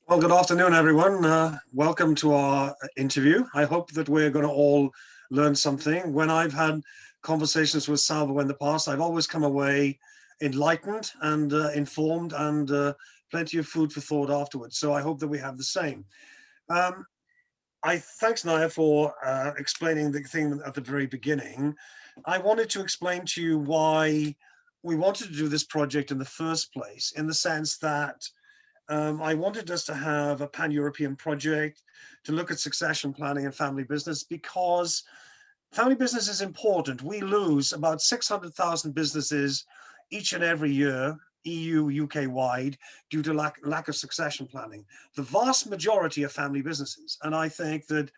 Well, good afternoon, everyone. Welcome to our interview. I hope that we're going to all learn something. When I've had conversations with Salvo in the past, I've always come away enlightened and informed and plenty of food for thought afterwards. So I hope that we have the same. Um, thanks, Naya, for explaining the thing at the very beginning. I wanted to explain to you why we wanted to do this project in the first place, in the sense that I wanted us to have a pan-European project to look at succession planning and family business, because family business is important. We lose about 600,000 businesses each and every year, EU, UK wide, due to lack of succession planning. The vast majority are family businesses. And I think that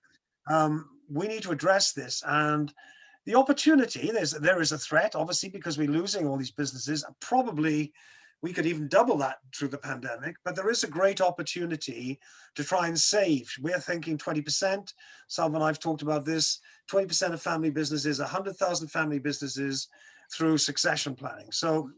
we need to address this. And the opportunity, there is a threat, obviously, because we're losing all these businesses. Probably we could even double that through the pandemic, but there is a great opportunity to try and save. We're thinking 20%. Salva and I've talked about this, 20% of family businesses, 100,000 family businesses through succession planning. So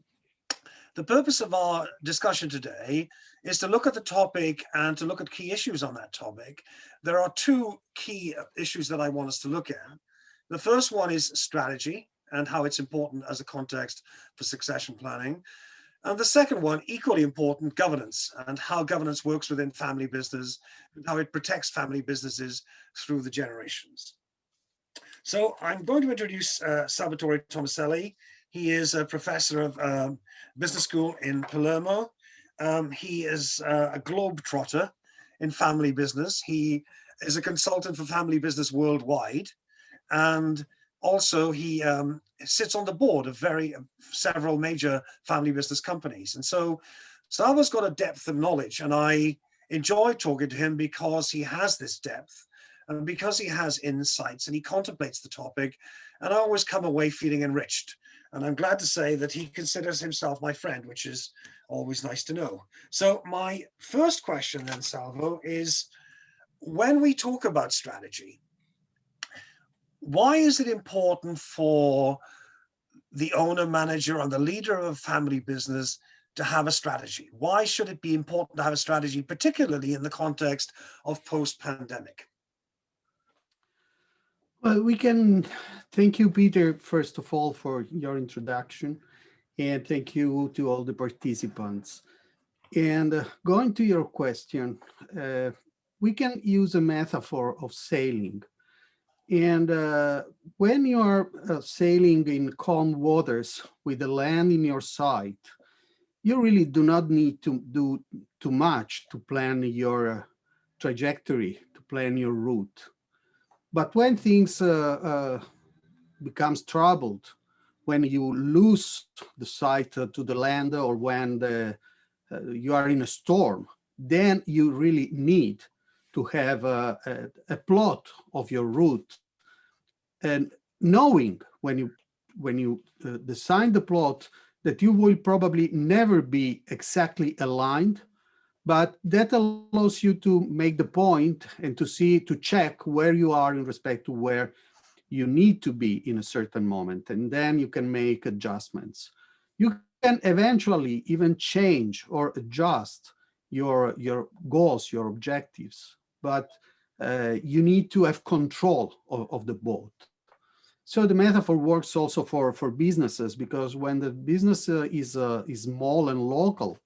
the purpose of our discussion today is to look at the topic and to look at key issues on that topic. There are two key issues that I want us to look at. The first one is strategy and how it's important as a context for succession planning. And the second one, equally important, governance, and how governance works within family business, and how it protects family businesses through the generations. So I'm going to introduce Salvatore Tomaselli. He is a professor of business school in Palermo. He is a globetrotter in family business. He is a consultant for family business worldwide. And also, he sits on the board of several major family business companies. And so Salva's got a depth of knowledge, and I enjoy talking to him because he has this depth and because he has insights and he contemplates the topic. And I always come away feeling enriched. And I'm glad to say that he considers himself my friend, which is always nice to know. So my first question then, Salvo, is when we talk about strategy, why is it important for the owner, manager, and the leader of a family business to have a strategy? Why should it be important to have a strategy, particularly in the context of post-pandemic? Well, we can thank you, Peter, first of all, for your introduction, and thank you to all the participants. And going to your question, we can use a metaphor of sailing. And when you are sailing in calm waters with the land in your sight, you really do not need to do too much to plan your trajectory, to plan your route. But when things becomes troubled, when you lose the sight to the land, or when you are in a storm, then you really need to have a plot of your route, and knowing when you design the plot that you will probably never be exactly aligned, but that allows you to make the point and to check where you are in respect to where you need to be in a certain moment, and then you can make adjustments. You can eventually even change or adjust your goals, your objectives, but you need to have control of the boat. So the metaphor works also for businesses, because when the business is small and local,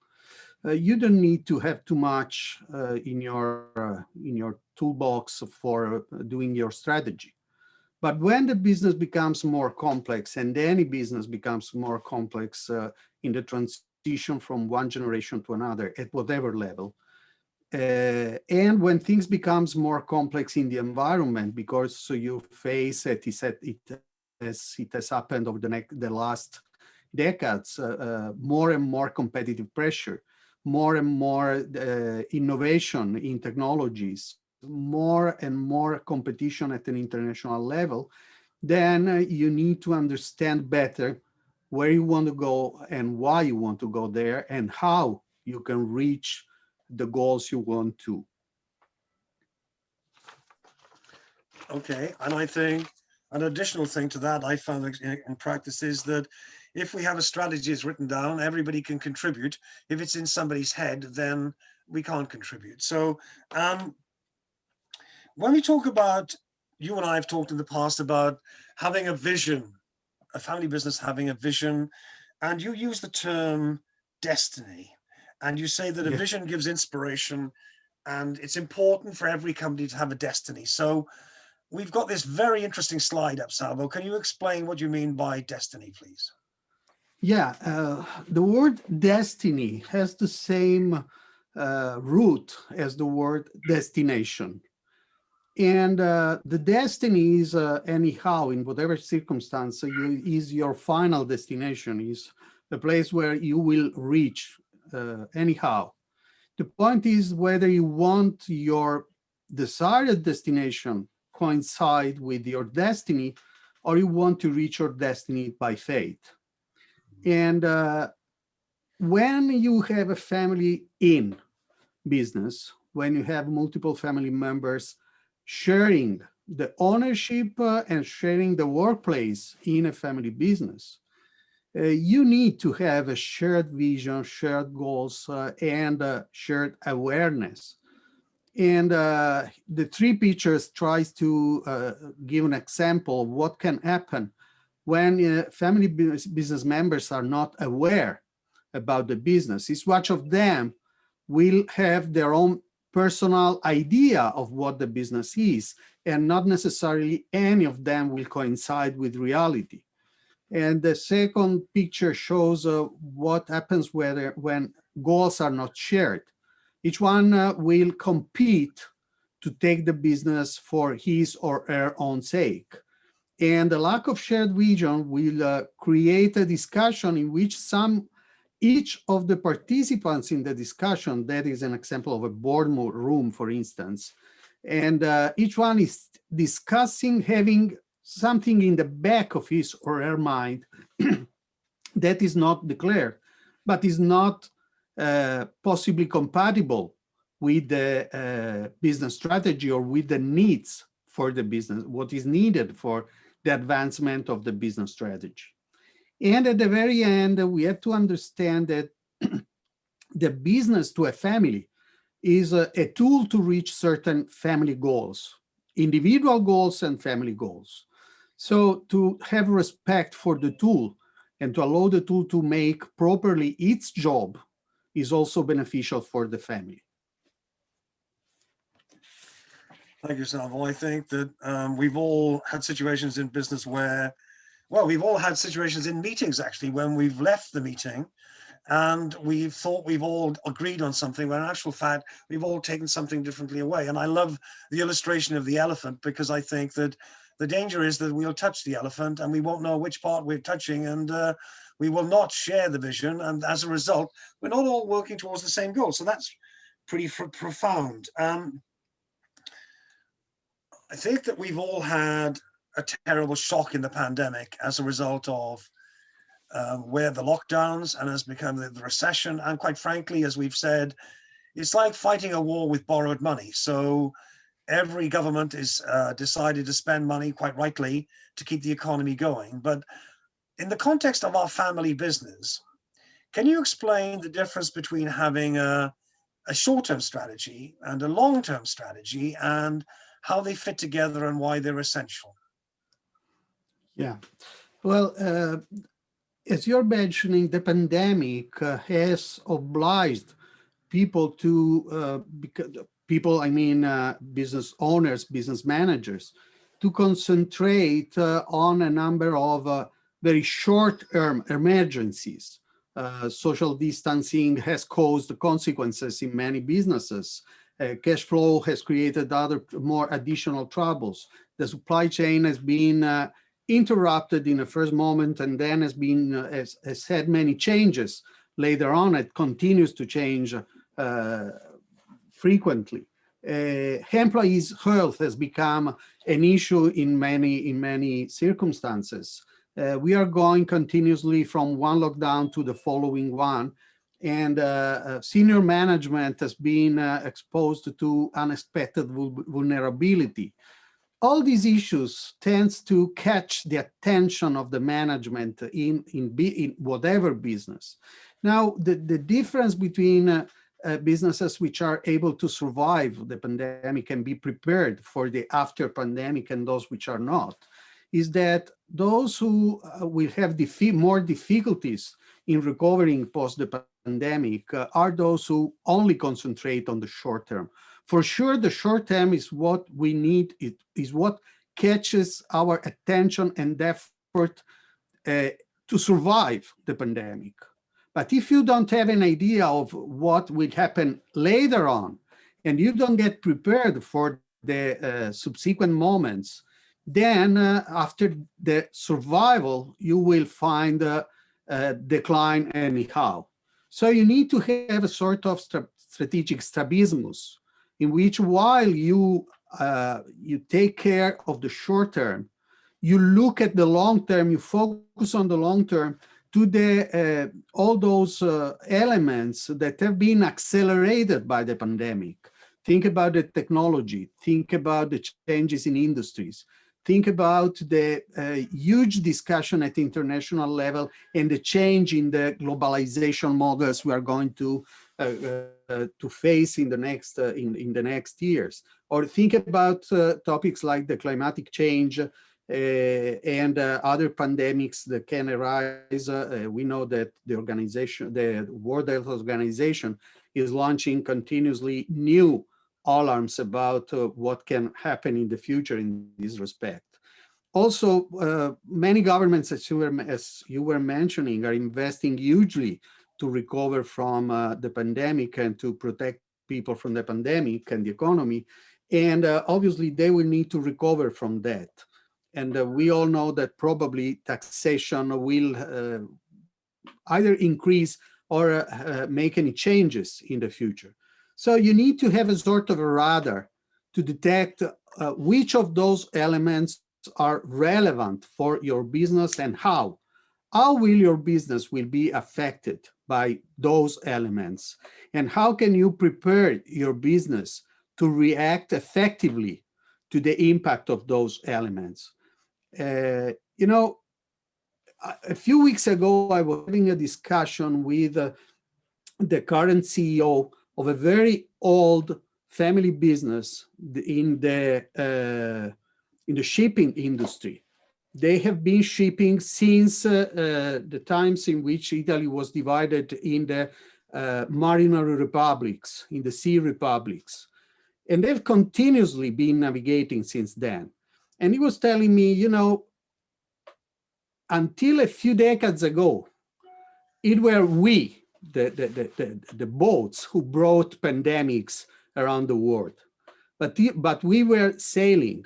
you don't need to have too much in your toolbox for doing your strategy. But when the business becomes more complex, and any business becomes more complex in the transition from one generation to another at whatever level, and when things becomes more complex in the environment, because you face it has happened over the last decades, more and more competitive pressure, more and more innovation in technologies, more and more competition at an international level, then you need to understand better where you want to go and why you want to go there, and how you can reach the goals you want to. Okay, and I think an additional thing to that I found in practice is that if we have a strategy is written down, everybody can contribute. If it's in somebody's head, then we can't contribute. So when we talk about, you and I have talked in the past about having a vision, a family business having a vision, and you use the term destiny, and you say that a Yeah. vision gives inspiration, and it's important for every company to have a destiny. So we've got this very interesting slide up, Salvo. Can you explain what you mean by destiny, please? Yeah, the word destiny has the same root as the word destination. And the destiny is anyhow, in whatever circumstance, is your final destination, is the place where you will reach anyhow. The point is whether you want your desired destination coincide with your destiny, or you want to reach your destiny by faith. And when you have a family in business, when you have multiple family members sharing the ownership and sharing the workplace in a family business, you need to have a shared vision, shared goals, and shared awareness. And the three pictures tries to give an example of what can happen when family business members are not aware about the business. Each one of them will have their own personal idea of what the business is, and not necessarily any of them will coincide with reality. And the second picture shows what happens when goals are not shared. Each one will compete to take the business for his or her own sake. And the lack of shared vision will create a discussion in which each of the participants in the discussion, that is an example of a boardroom, for instance, and each one is discussing having something in the back of his or her mind that is not declared, but is not possibly compatible with the business strategy or with the needs for the business, what is needed for the advancement of the business strategy. And at the very end, we have to understand that the business to a family is a tool to reach certain family goals, individual goals and family goals. So to have respect for the tool and to allow the tool to make properly its job is also beneficial for the family. Thank you, Salvo. I think that we've all had situations in business where, well, we've all had situations in meetings actually when we've left the meeting and we've thought we've all agreed on something, when in actual fact, we've all taken something differently away. And I love the illustration of the elephant, because I think that the danger is that we'll touch the elephant and we won't know which part we're touching, and we will not share the vision. And as a result, we're not all working towards the same goal. So that's pretty profound. I think that we've all had a terrible shock in the pandemic as a result of where the lockdowns and has become the recession. And quite frankly, as we've said, it's like fighting a war with borrowed money. So every government is decided to spend money, quite rightly, to keep the economy going. But in the context of our family business, can you explain the difference between having a short-term strategy and a long-term strategy, and how they fit together and why they're essential? Yeah. Well, as you're mentioning, the pandemic has obliged people to, business owners, business managers, to concentrate on a number of very short-term emergencies. Social distancing has caused consequences in many businesses. Cash flow has created other more additional troubles. The supply chain has been interrupted in the first moment, and then has had many changes later on. It continues to change frequently. Employees' health has become an issue in many circumstances. We are going continuously from one lockdown to the following one, and senior management has been exposed to unexpected vulnerability. All these issues tends to catch the attention of the management in whatever business. Now, the difference between businesses which are able to survive the pandemic and be prepared for the after pandemic, and those which are not, is that those who will have more difficulties in recovering post the pandemic are those who only concentrate on the short term. For sure, the short term is what we need, it is what catches our attention and effort to survive the pandemic. But if you don't have an idea of what will happen later on, and you don't get prepared for the subsequent moments, then after the survival, you will find a decline anyhow. So you need to have a sort of strategic strabismus in which, while you take care of the short term, you look at the long term, you focus on the long term, to the all those elements that have been accelerated by the pandemic. Think about the technology, think about the changes in industries, think about the huge discussion at international level and the change in the globalization models we are going to face in the next years. Or think about topics like the climatic change and other pandemics that can arise. We know that the World Health Organization is launching continuously new alarms about what can happen in the future in this respect. Also, many governments, as you were mentioning, are investing hugely to recover from the pandemic and to protect people from the pandemic and the economy. And obviously, they will need to recover from that. And we all know that probably taxation will either increase or make any changes in the future. So you need to have a sort of a radar to detect which of those elements are relevant for your business and how. How will your business will be affected by those elements? And how can you prepare your business to react effectively to the impact of those elements? You know, a few weeks ago, I was having a discussion with the current CEO of a very old family business in the shipping industry. They have been shipping since the times in which Italy was divided in the marinal republics, in the sea republics. And they've continuously been navigating since then. And he was telling me, you know, until a few decades ago, it were we, the boats, who brought pandemics around the world. But we were sailing,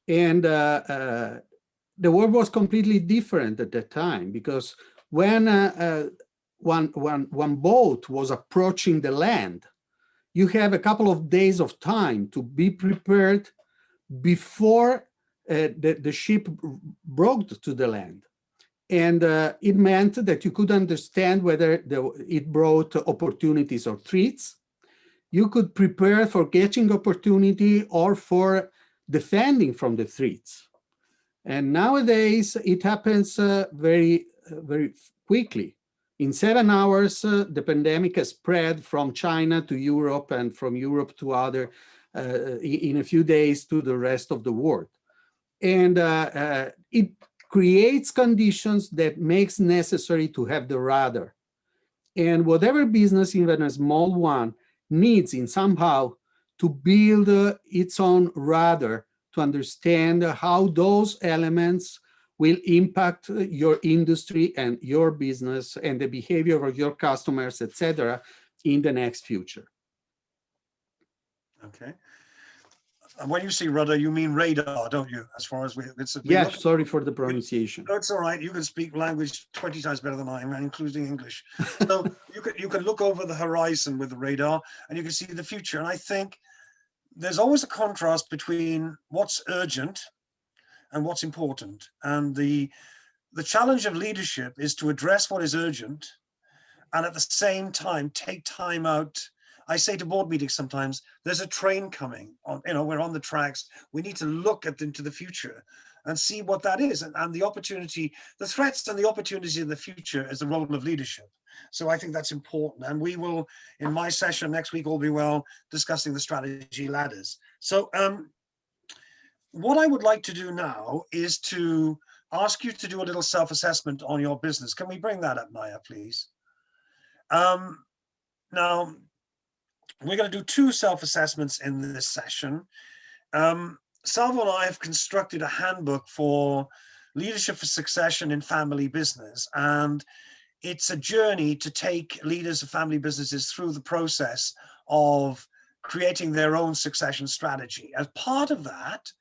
and the world was completely different at that time, because when one boat was approaching the land, you have a couple of days of time to be prepared before the ship brought to the land. And it meant that you could understand whether it brought opportunities or threats. You could prepare for catching opportunity or for defending from the threats. And nowadays, it happens very quickly. In 7 hours, the pandemic has spread from China to Europe and from Europe to other, in a few days, to the rest of the world. And it creates conditions that makes necessary to have the radar. And whatever business, even a small one, needs in somehow to build its own radar to understand how those elements will impact your industry and your business and the behavior of your customers, etc., in the next future. Okay. And when you say rudder, you mean radar, don't you? As far as yes, sorry for the pronunciation. No, it's all right. You can speak language 20 times better than I am, including English. So you can look over the horizon with the radar, and you can see the future. And I think there's always a contrast between what's urgent and what's important. And the challenge of leadership is to address what is urgent, and at the same time take time out I say to board meetings sometimes, there's a train coming on, we're on the tracks. We need to look into the future and see what that is. And the opportunity, the threats and the opportunities in the future is the role of leadership. So I think that's important. And we will, in my session next week, all be well, discussing the strategy ladders. So what I would like to do now is to ask you to do a little self-assessment on your business. Can we bring that up, Naya, please? Now, we're going to do 2 self-assessments in this session. Salvo and I have constructed a handbook for leadership for succession in family business, and it's a journey to take leaders of family businesses through the process of creating their own succession strategy. As part of that,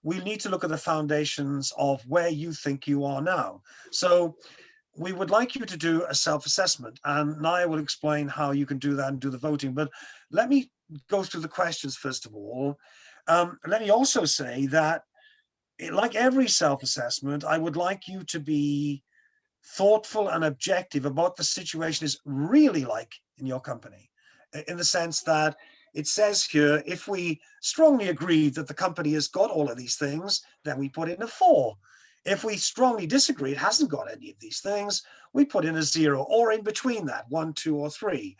we need to look at the foundations of where you think you are now. So we would like you to do a self-assessment, and Naya will explain how you can do that and do the voting. But let me go through the questions first of all. Let me also say that, like every self-assessment, I would like you to be thoughtful and objective about what the situation is really like in your company, in the sense that it says here, if we strongly agree that the company has got all of these things, then we put in a 4. If we strongly disagree, it hasn't got any of these things, we put in a 0, or in between that, 1, 2, or 3.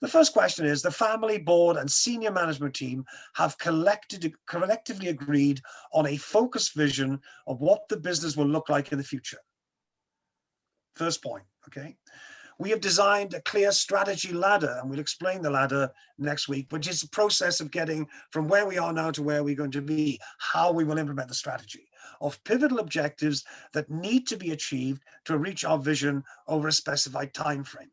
The first question is, the family board and senior management team have collectively agreed on a focused vision of what the business will look like in the future. First point, okay? We have designed a clear strategy ladder, and we'll explain the ladder next week, which is a process of getting from where we are now to where we're going to be, how we will implement the strategy of pivotal objectives that need to be achieved to reach our vision over a specified time frame.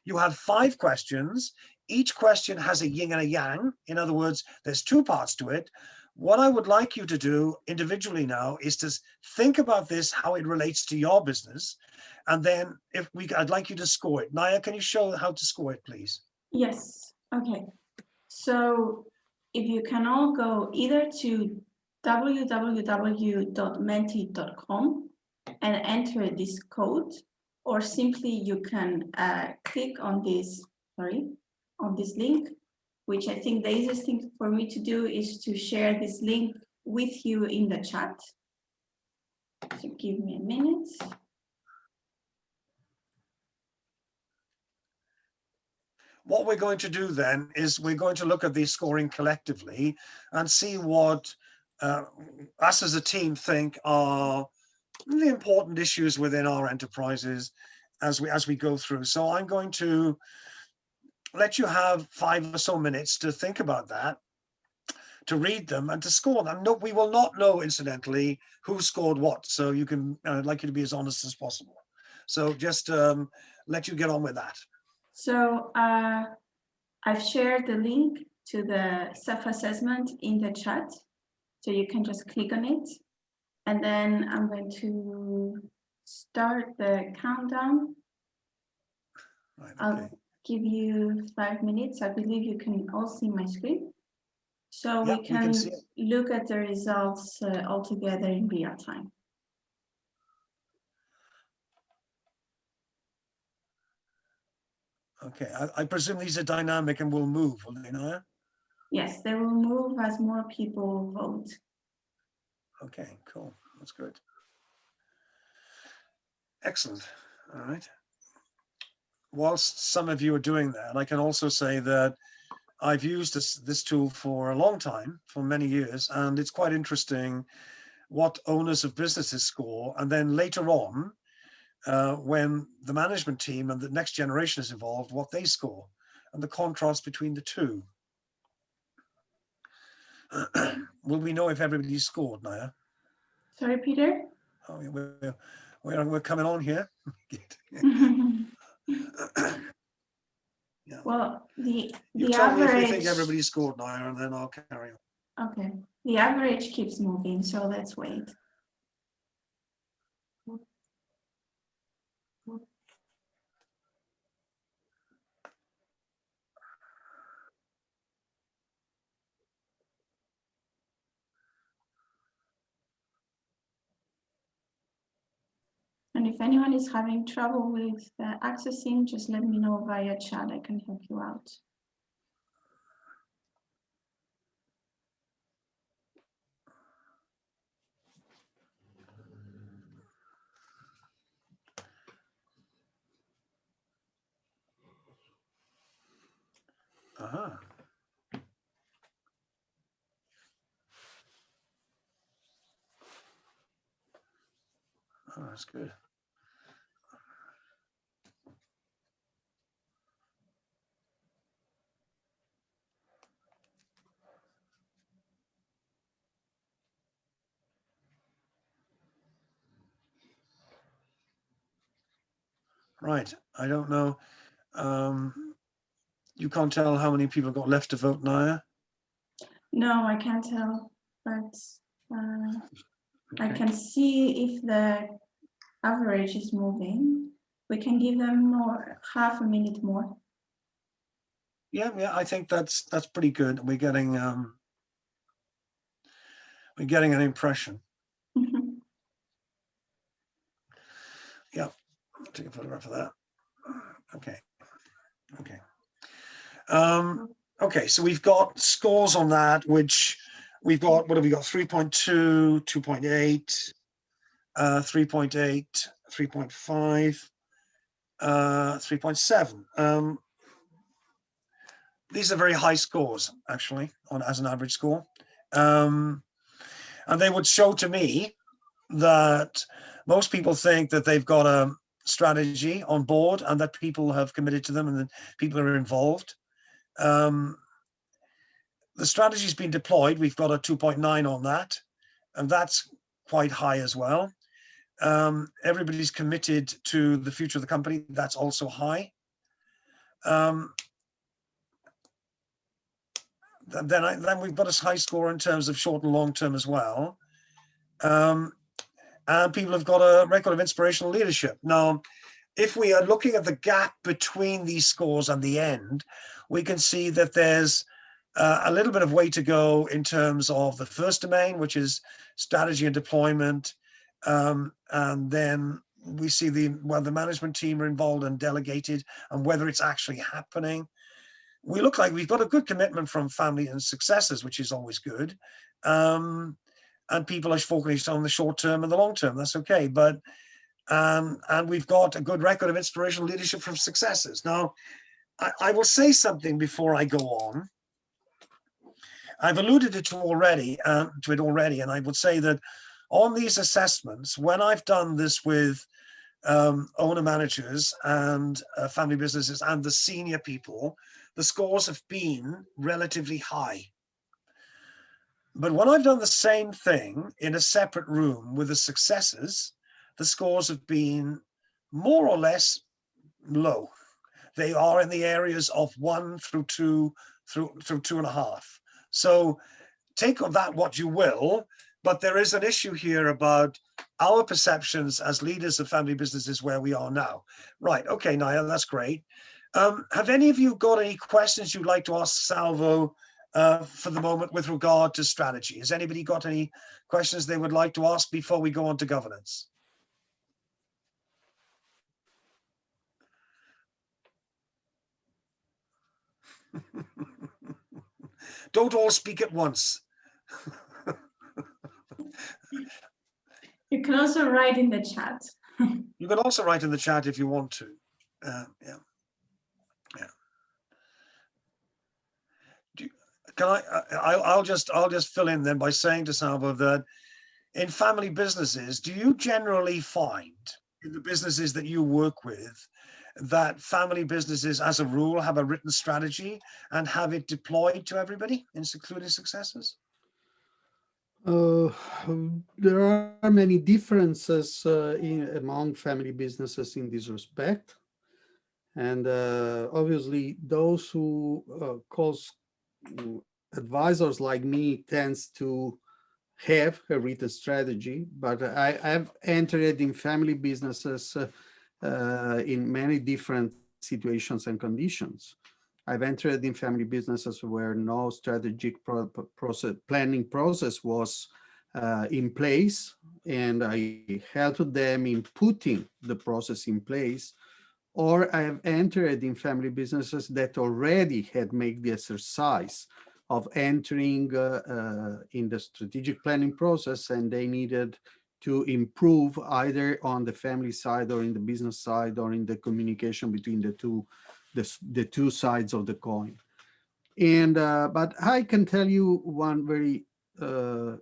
You have 5 questions. Each question has a yin and a yang. In other words, there's 2 parts to it. What I would like you to do individually now is to think about this, how it relates to your business. And then I'd like you to score it. Naya, can you show how to score it, please? Yes. Okay. So if you can all go either to www.menti.com and enter this code, or simply you can click on this, on this link, which I think the easiest thing for me to do is to share this link with you in the chat. So give me a minute. What we're going to do then is we're going to look at the scoring collectively and see what us as a team think are the important issues within our enterprises as we go through. So I'm going to let you have 5 or so minutes to think about that, to read them and to score them. No, we will not know, incidentally, who scored what. So you can, I'd like you to be as honest as possible. So just let you get on with that. So I've shared the link to the self-assessment in the chat. So you can just click on it. And then I'm going to start the countdown. Right, okay. I'll give you 5 minutes. I believe you can all see my screen. So Yep, we can see it. look at the results all together in real time. Okay, I presume these are dynamic and will move, will they, Naya? Yes, they will move as more people vote. Okay, cool. That's good. Excellent. All right. Whilst some of you are doing that, I can also say that I've used this tool for a long time, for many years, and it's quite interesting what owners of businesses score. And then later on, when the management team and the next generation is involved, what they score and the contrast between the two. Will we know if everybody's scored, Naya? Sorry, Peter? Oh, we're coming on here. Yeah. Well, the tell me if you think average. everybody's scored, Naya, and then I'll carry on. Okay, the average keeps moving, so let's wait. And if anyone is having trouble with accessing, just let me know via chat. I can help you out. Uh-huh. Oh, that's good. Right. I don't know. You can't tell how many people got left to vote, Naya? No, I can't tell, but I Okay. can see if the average is moving. We can give them more, half a minute more. Yeah, I think that's pretty good. We're getting an impression. Yeah, I'll take a photograph of that. Okay. Okay, so we've got scores on that, which we've got, what have we got? 3.2, 2.8, 3.8, 3.5, 3.7. These are very high scores, actually, as an average score. And they would show to me that most people think that they've got a strategy on board and that people have committed to them and that people are involved. The strategy's been deployed. We've got a 2.9 on that, and that's quite high as well. Everybody's committed to the future of the company. That's also high. Then we've got a high score in terms of short and long term as well. And people have got a record of inspirational leadership. Now, if we are looking at the gap between these scores and the end, we can see that there's a little bit of way to go in terms of the first domain, which is strategy and deployment. And then we see whether the management team are involved and delegated and whether it's actually happening. We look like we've got a good commitment from family and successors, which is always good. And people are focused on the short term and the long term. That's okay. But and we've got a good record of inspirational leadership from successors. Now, I will say something before I go on. I've alluded to it already, and I would say that on these assessments, when I've done this with owner managers and family businesses and the senior people, the scores have been relatively high. But when I've done the same thing in a separate room with the successors, the scores have been more or less low. They are in the areas of 1 through 2 through 2.5. So take of that what you will, but there is an issue here about our perceptions as leaders of family businesses where we are now. Right, okay, Naya, that's great. Have any of you got any questions you'd like to ask Salvo for the moment with regard to strategy? Has anybody got any questions they would like to ask before we go on to governance? Don't all speak at once. You can also write in the chat. You can also write in the chat if you want to. Yeah. I'll just fill in then by saying to Salvo that in family businesses, do you generally find in the businesses that you work with that family businesses as a rule have a written strategy and have it deployed to everybody, including successors? There are many differences among family businesses in this respect. And obviously, those who cause advisors like me tends to have a written strategy, but I've entered in family businesses in many different situations and conditions. I've entered in family businesses where no strategic planning process was in place, and I helped them in putting the process in place. Or I have entered in family businesses that already had made the exercise of entering in the strategic planning process, and they needed to improve either on the family side or in the business side or in the communication between the two sides of the coin. And but I can tell you one very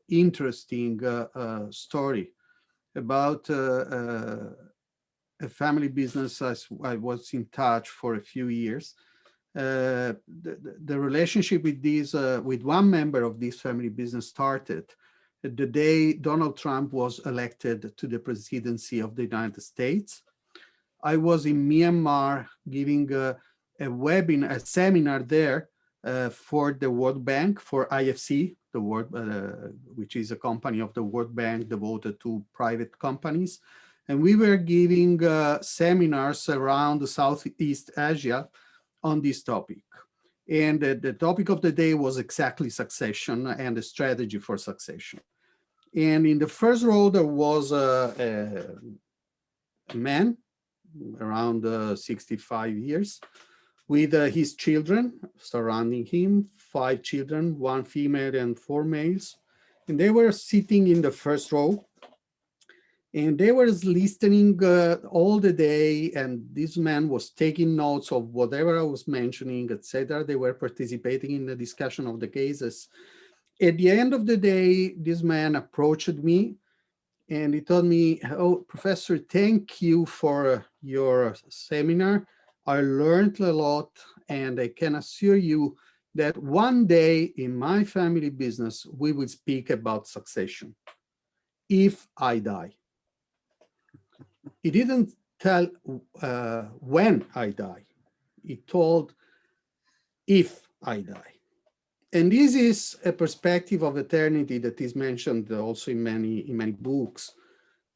interesting story about a family business as I was in touch for a few years. The relationship with these with one member of this family business started the day Donald Trump was elected to the presidency of the United States. I was in Myanmar giving a seminar there for the World Bank, for IFC, the World, which is a company of the World Bank devoted to private companies. And we were giving seminars around Southeast Asia on this topic. And the topic of the day was exactly succession and the strategy for succession. And in the first row, there was a man around 65 years with his children surrounding him, 5 children, 1 female and 4 males. And they were sitting in the first row and they were listening all the day. And this man was taking notes of whatever I was mentioning, etc. They were participating in the discussion of the cases. At the end of the day, this man approached me and he told me, "Oh, Professor, thank you for your seminar. I learned a lot, and I can assure you that one day in my family business, we will speak about succession if I die." He didn't tell when I die. He told if I die. And this is a perspective of eternity that is mentioned also in many books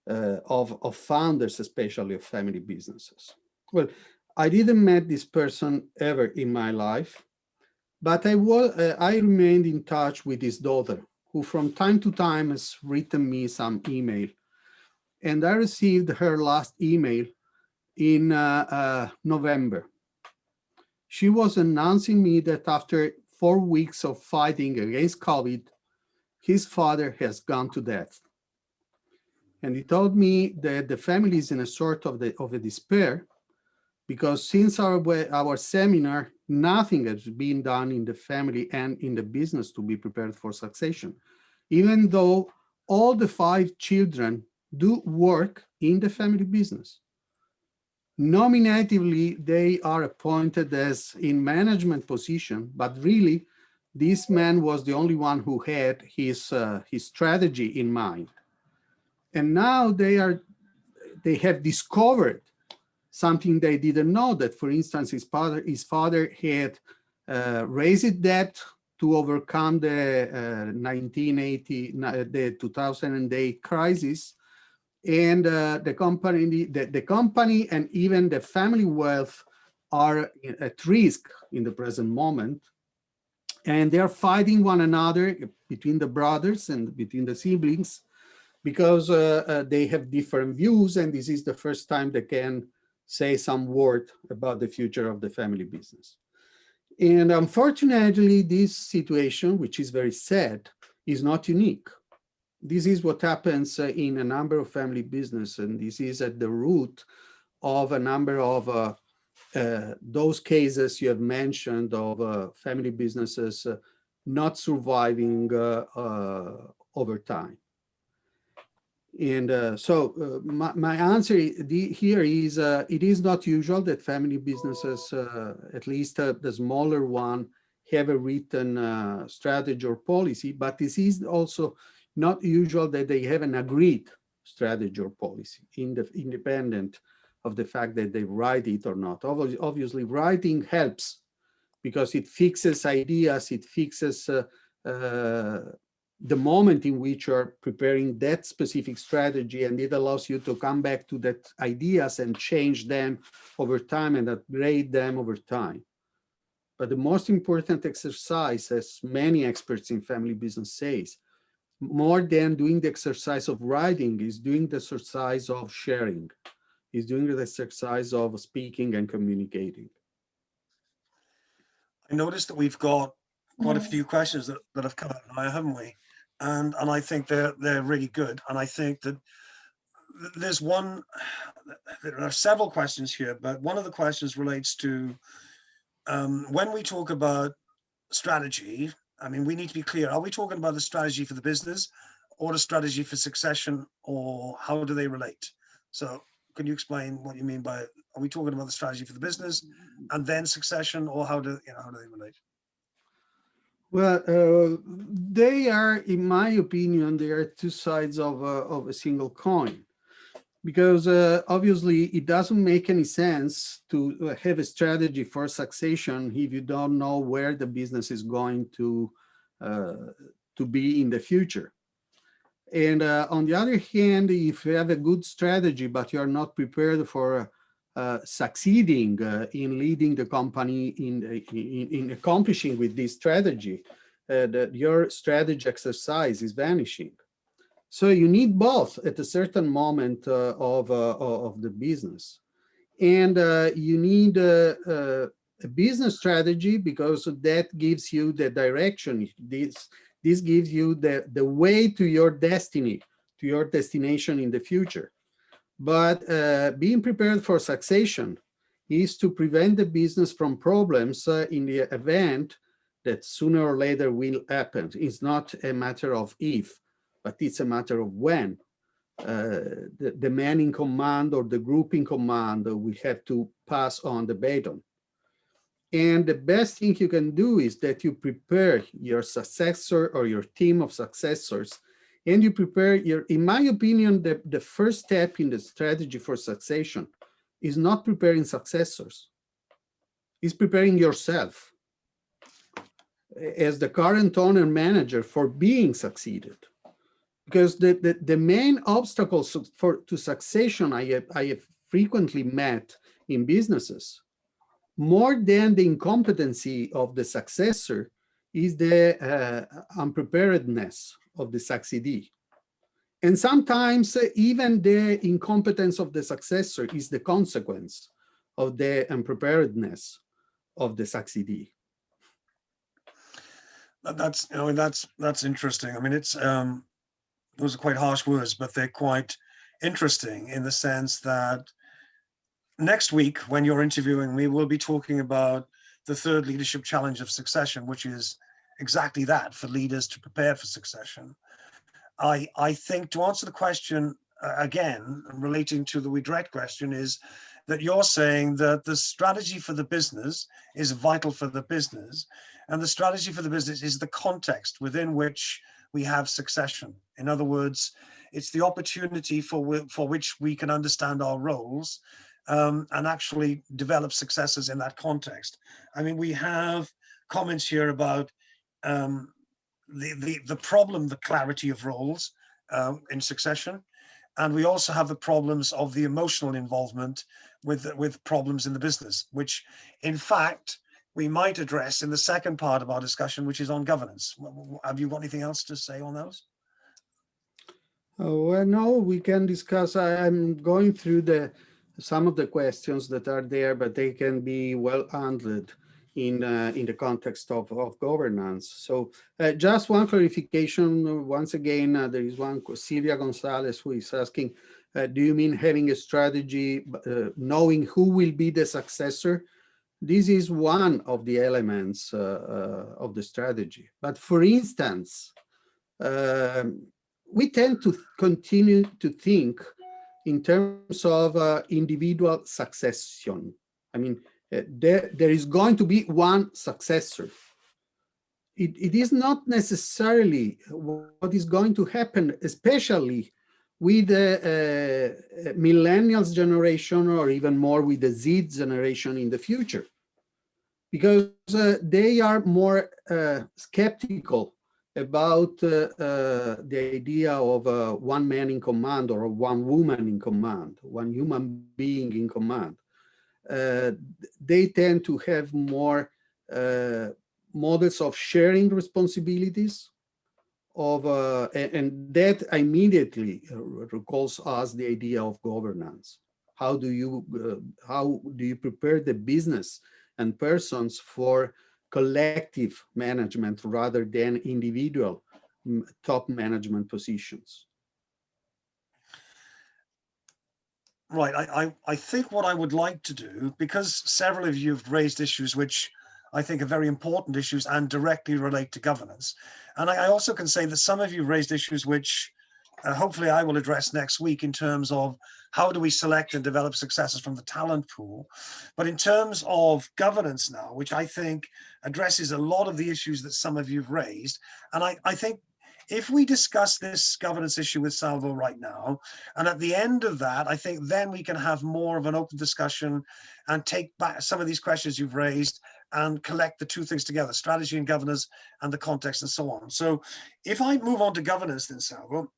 of founders, especially of family businesses. Well, I didn't met this person ever in my life, but I remained in touch with his daughter, who from time to time has written me some email. And I received her last email in November. She was announcing me that after 4 weeks of fighting against COVID, his father has gone to death. And he told me that the family is in a sort of a despair because since our seminar, nothing has been done in the family and in the business to be prepared for succession, even though all the 5 children do work in the family business. Nominatively, they are appointed as in management position, but really, this man was the only one who had his strategy in mind. And now they have discovered something they didn't know, that, for instance, his father had raised debt to overcome the 2008 crisis. And the company and even the family wealth are at risk in the present moment. And they're fighting one another between the brothers and between the siblings because they have different views. And this is the first time they can say some word about the future of the family business. And unfortunately, this situation, which is very sad, is not unique. This is what happens in a number of family business, and this is at the root of a number of those cases you have mentioned of family businesses not surviving over time. And so my answer here is it is not usual that family businesses, at least the smaller one, have a written strategy or policy, but this is also not usual that they have an agreed strategy or policy independent of the fact that they write it or not. Obviously, writing helps because it fixes ideas, it fixes the moment in which you're preparing that specific strategy, and it allows you to come back to that ideas and change them over time and upgrade them over time. But the most important exercise, as many experts in family business says, more than doing the exercise of writing, is doing the exercise of sharing, is doing the exercise of speaking and communicating. I noticed that we've got quite Yes. a few questions that have come out now, haven't we? And I think they're really good. And I think that there are several questions here, but one of the questions relates to when we talk about strategy, I mean, we need to be clear. Are we talking about the strategy for the business or the strategy for succession, or how do they relate? So can you explain what you mean by, are we talking about the strategy for the business and then succession, or how do they relate? Well, they are, in my opinion, they are two sides of a single coin. Because obviously it doesn't make any sense to have a strategy for succession if you don't know where the business is going uh, to be in the future. And on the other hand, if you have a good strategy, but you are not prepared for succeeding in leading the company in accomplishing with this strategy, your strategy exercise is vanishing. So you need both at a certain moment of the business. And you need a business strategy because that gives you the direction. This gives you the way to your destiny, to your destination in the future. But being prepared for succession is to prevent the business from problems in the event that sooner or later will happen. It's not a matter of if, but it's a matter of when. The man in command or the group in command will have to pass on the baton. And the best thing you can do is that you prepare your successor or your team of successors, and you prepare in my opinion, the first step in the strategy for succession is not preparing successors, it's preparing yourself as the current owner manager for being succeeded. Because the main obstacles to succession I have frequently met in businesses, more than the incompetency of the successor, is the unpreparedness of the succeedee. And sometimes even the incompetence of the successor is the consequence of the unpreparedness of the succeedee. That's interesting. I mean, those are quite harsh words, but they're quite interesting in the sense that next week, when you're interviewing me, we'll be talking about the third leadership challenge of succession, which is exactly that, for leaders to prepare for succession. I think, to answer the question again, relating to the redirect question, is that you're saying that the strategy for the business is vital for the business, and the strategy for the business is the context within which we have succession. In other words, it's the opportunity for which we can understand our roles and actually develop successes in that context. I mean, we have comments here about the problem, the clarity of roles in succession. And we also have the problems of the emotional involvement with problems in the business, which in fact, we might address in the second part of our discussion, which is on governance. Have you got anything else to say on those? Well, no, we can discuss. I'm going through some of the questions that are there, but they can be well handled in the context of governance. So just one clarification. Once again, there is one, Silvia Gonzalez, who is asking, do you mean having a strategy, knowing who will be the successor? This is one of the elements of the strategy. But for instance, we tend to continue to think in terms of individual succession. I mean, there is going to be one successor. It is not necessarily what is going to happen, especially with the millennials generation, or even more with the Z generation in the future, because they are more skeptical about the idea of one man in command or one woman in command, one human being in command. They tend to have more models of sharing responsibilities, and that immediately recalls us the idea of governance. How do you prepare the business and persons for collective management rather than individual top management positions? Right. I think what I would like to do, because several of you have raised issues which I think, are very important issues and directly relate to governance. And I also can say that some of you raised issues which hopefully I will address next week in terms of how do we select and develop successors from the talent pool. But in terms of governance now, which I think addresses a lot of the issues that some of you've raised, and I think if we discuss this governance issue with Salvo right now, and at the end of that, I think then we can have more of an open discussion and take back some of these questions you've raised and collect the two things together, strategy and governance and the context and so on. So if I move on to governance then, Salvo,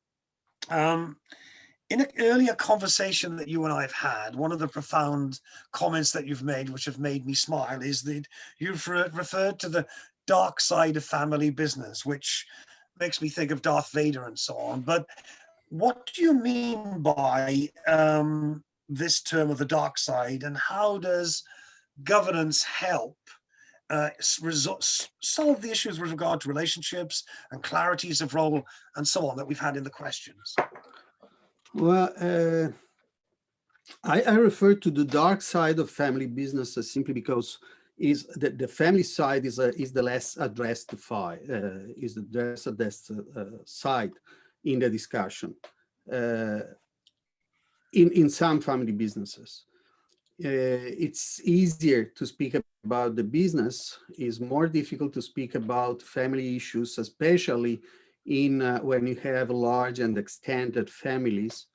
in an earlier conversation that you and I have had, one of the profound comments that you've made, which have made me smile, is that you've referred to the dark side of family business, which makes me think of Darth Vader and so on. But what do you mean by this term of the dark side, and how does governance help solve the issues with regard to relationships and clarities of role and so on that we've had in the questions? Well, I refer to the dark side of family businesses simply because the family side is the less addressed is the less addressed side in the discussion in some family businesses. It's easier to speak about the business. It's more difficult to speak about family issues, especially in when you have large and extended families.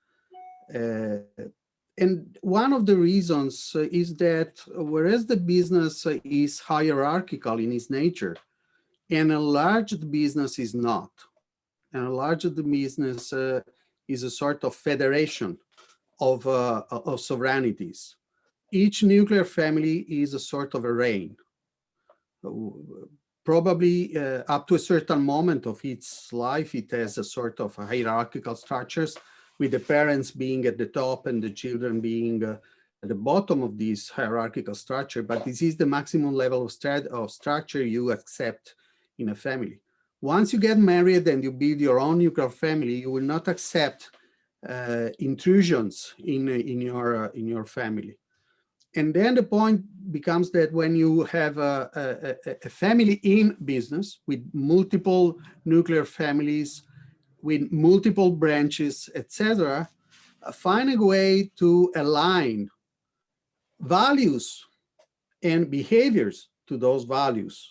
And one of the reasons is that whereas the business is hierarchical in its nature, an enlarged business is not. An enlarged business is a sort of federation of sovereignties. Each nuclear family is a sort of a reign. Probably up to a certain moment of its life, it has a sort of hierarchical structures, with the parents being at the top and the children being at the bottom of this hierarchical structure. But this is the maximum level of structure you accept in a family. Once you get married and you build your own nuclear family, you will not accept intrusions in your family. And then the point becomes that when you have a family in business with multiple nuclear families, with multiple branches, etc., find a way to align values and behaviors to those values,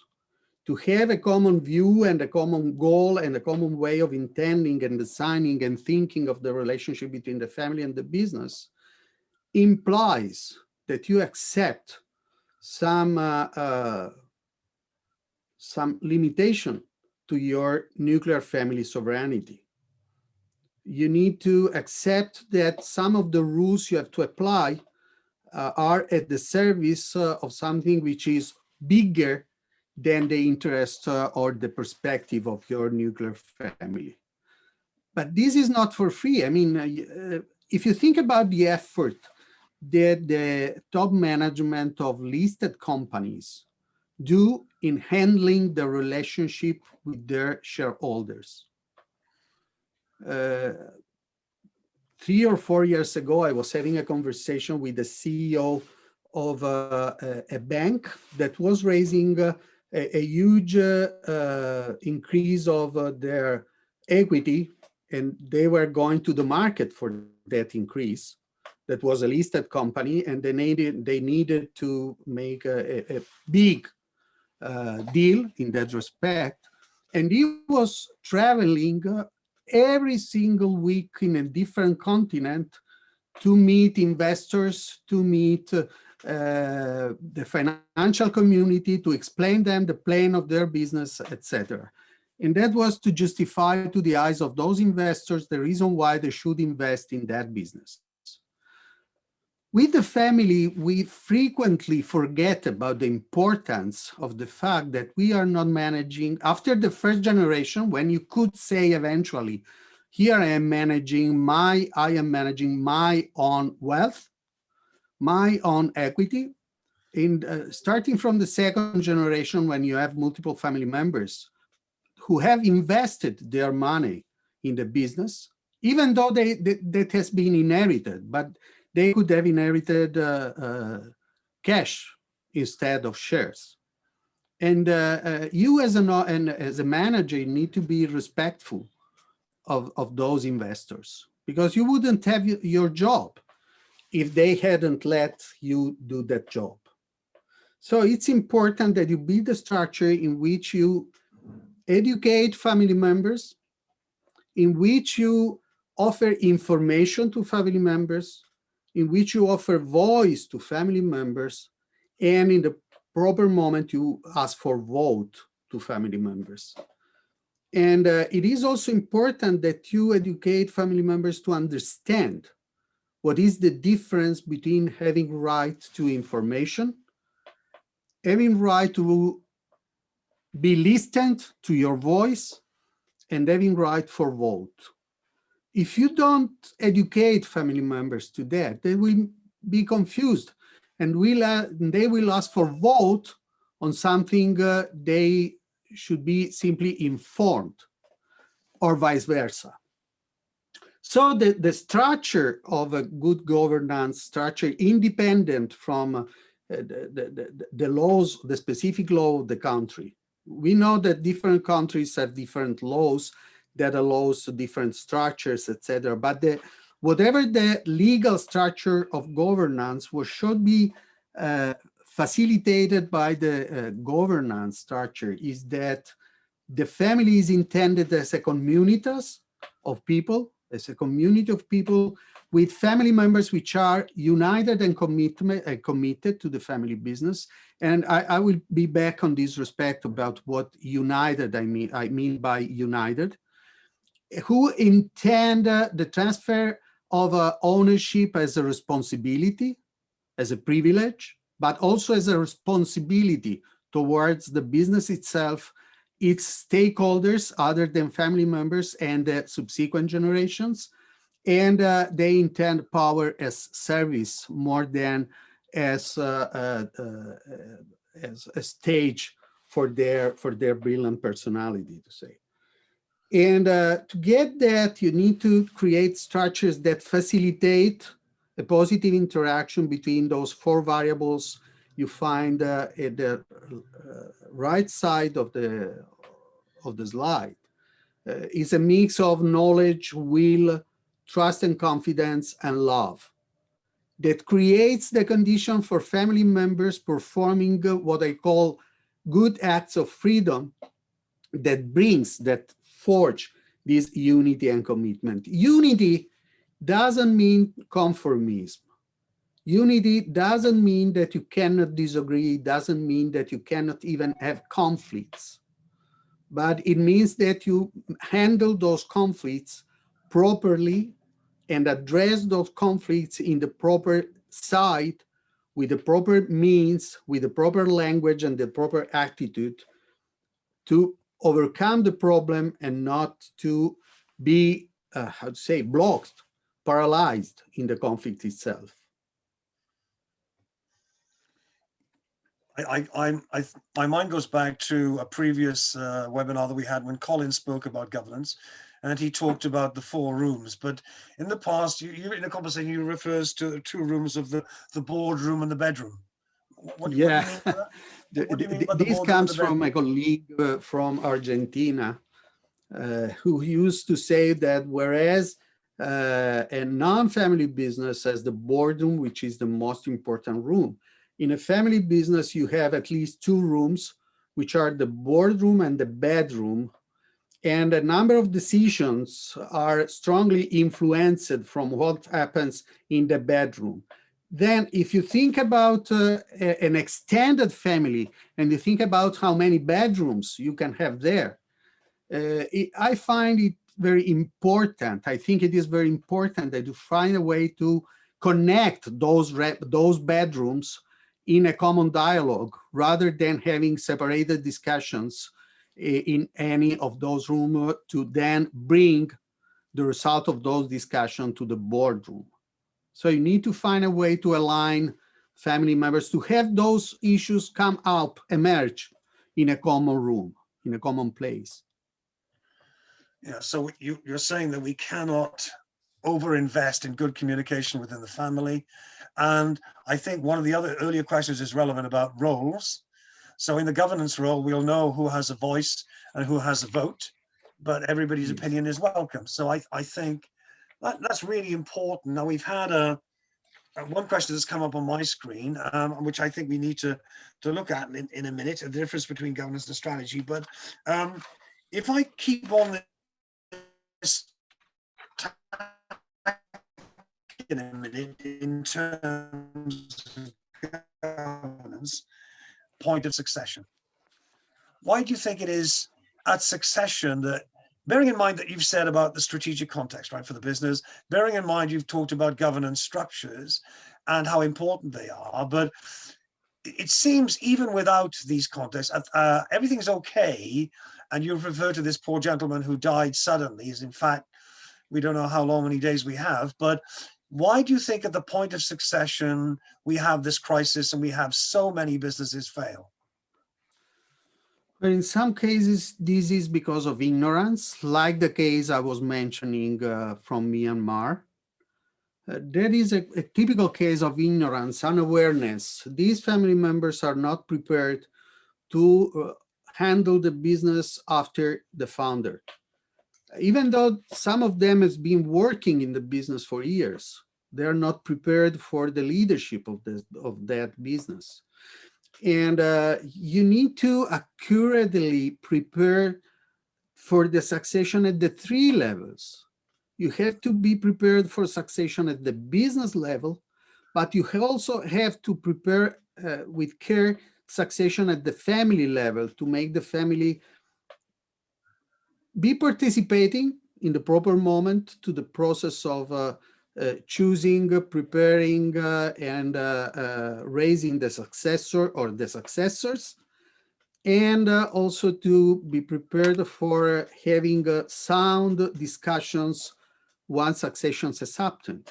to have a common view and a common goal and a common way of intending and designing and thinking of the relationship between the family and the business implies that you accept some limitation to your nuclear family sovereignty. You need to accept that some of the rules you have to apply are at the service of something which is bigger than the interest or the perspective of your nuclear family. But this is not for free. I mean, if you think about the effort that the top management of listed companies do in handling the relationship with their shareholders. 3 or 4 years ago, I was having a conversation with the CEO of a bank that was raising a huge increase of their equity, and they were going to the market for that increase. That was a listed company, and they needed to make a big deal in that respect. And he was traveling every single week in a different continent to meet investors, to meet the financial community, to explain them the plan of their business, etc. And that was to justify to the eyes of those investors the reason why they should invest in that business. With the family, we frequently forget about the importance of the fact that we are not managing, after the first generation, when you could say eventually, here I am managing my own wealth, my own equity. And starting from the second generation, when you have multiple family members who have invested their money in the business, even though that has been inherited, but they could have inherited cash instead of shares. And you as as a manager need to be respectful of those investors, because you wouldn't have your job if they hadn't let you do that job. So it's important that you build a structure in which you educate family members, in which you offer information to family members, in which you offer voice to family members, and in the proper moment you ask for vote to family members. And it is also important that you educate family members to understand what is the difference between having right to information, having right to be listened to your voice, and having right for vote. If you don't educate family members to that, they will be confused and they will ask for vote on something they should be simply informed, or vice versa. So the structure of a good governance structure, independent from the laws, the specific law of the country. We know that different countries have different laws that allows different structures, etc. But whatever the legal structure of governance should be facilitated by the governance structure is that the family is intended as a communitas of people, as a community of people with family members which are united and committed to the family business. And I will be back on this respect about what united I mean by united, who intend the transfer of ownership as a responsibility, as a privilege, but also as a responsibility towards the business itself, its stakeholders other than family members and the subsequent generations. And they intend power as service more than as a stage for their brilliant personality, to say. And to get that, you need to create structures that facilitate a positive interaction between those four variables you find at the right side of the slide. Is a mix of knowledge, will, trust and confidence, and love that creates the condition for family members performing what I call good acts of freedom that forge this unity and commitment. Unity doesn't mean conformism. Unity doesn't mean that you cannot disagree, doesn't mean that you cannot even have conflicts, but it means that you handle those conflicts properly and address those conflicts in the proper side, with the proper means, with the proper language and the proper attitude to overcome the problem and not to be, how to say, blocked, paralyzed in the conflict itself. My mind goes back to a previous webinar that we had when Colin spoke about governance, and he talked about the 4 rooms. But in the past, you in a conversation, you refers to 2 rooms of the boardroom and the bedroom. What do you mean by that? What do you mean by the This boardroom comes and the bedroom? from a colleague from Argentina, who used to say that whereas a non-family business has the boardroom, which is the most important room, in a family business, you have at least 2 rooms, which are the boardroom and the bedroom. And a number of decisions are strongly influenced from what happens in the bedroom. Then if you think about an extended family and you think about how many bedrooms you can have there, I find it very important. I think it is very important that you find a way to connect those bedrooms in a common dialogue rather than having separated discussions in any of those rooms to then bring the result of those discussions to the boardroom. So you need to find a way to align family members to have those issues come up, emerge in a common room, in a common place. Yeah, so you're saying that we cannot overinvest in good communication within the family. And I think one of the other earlier questions is relevant about roles. So in the governance role, we'll know who has a voice and who has a vote, but everybody's Yes. opinion is welcome. So I think that's really important. Now we've had one question that's come up on my screen, which I think we need to look at in a minute, the difference between governance and strategy. But if I keep on this in a minute in terms of governance, point of succession. Why do you think it is at succession that, bearing in mind that you've said about the strategic context, right, for the business, bearing in mind you've talked about governance structures and how important they are, but it seems even without these contexts, everything's okay, and you've referred to this poor gentleman who died suddenly, as in fact, we don't know how long, many days we have, but why do you think at the point of succession, we have this crisis and we have so many businesses fail? But in some cases, this is because of ignorance, like the case I was mentioning from Myanmar. That is a typical case of ignorance, unawareness. These family members are not prepared to handle the business after the founder. Even though some of them has been working in the business for years, they are not prepared for the leadership of that business. And you need to accurately prepare for the succession at the 3 levels. You have to be prepared for succession at the business level, but you also have to prepare with care succession at the family level to make the family be participating in the proper moment to the process of choosing, preparing, and raising the successor or the successors, and also to be prepared for having sound discussions once succession has happened.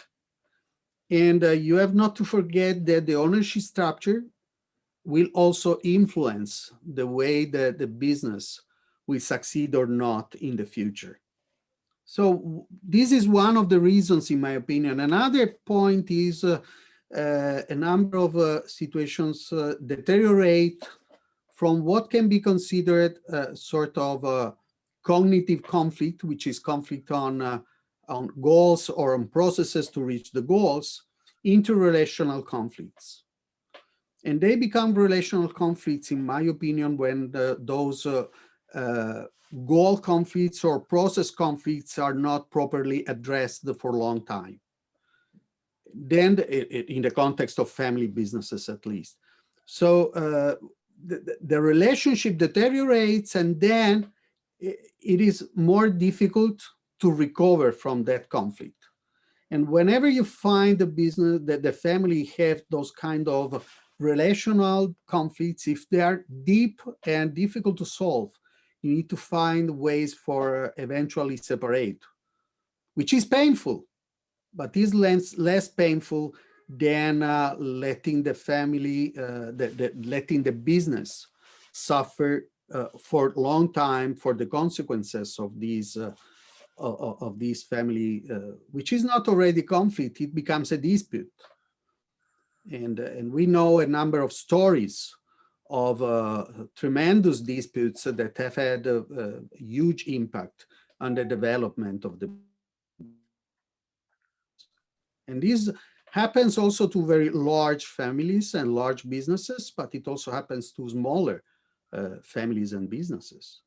And you have not to forget that the ownership structure will also influence the way that the business will succeed or not in the future. So this is one of the reasons, in my opinion. Another point is a number of situations deteriorate from what can be considered a sort of cognitive conflict, which is conflict on goals or on processes to reach the goals, into relational conflicts. And they become relational conflicts, in my opinion, when those goal conflicts or process conflicts are not properly addressed for a long time. Then, in the context of family businesses, at least. So the relationship deteriorates, and then it is more difficult to recover from that conflict. And whenever you find the business that the family have those kind of relational conflicts, if they are deep and difficult to solve, you need to find ways for eventually separate, which is painful, but is less painful than letting the family, letting the business suffer for a long time for the consequences of these family, which is not already conflict, it becomes a dispute. And we know a number of stories of tremendous disputes that have had a huge impact on the development of the. And this happens also to very large families and large businesses, but it also happens to smaller families and businesses.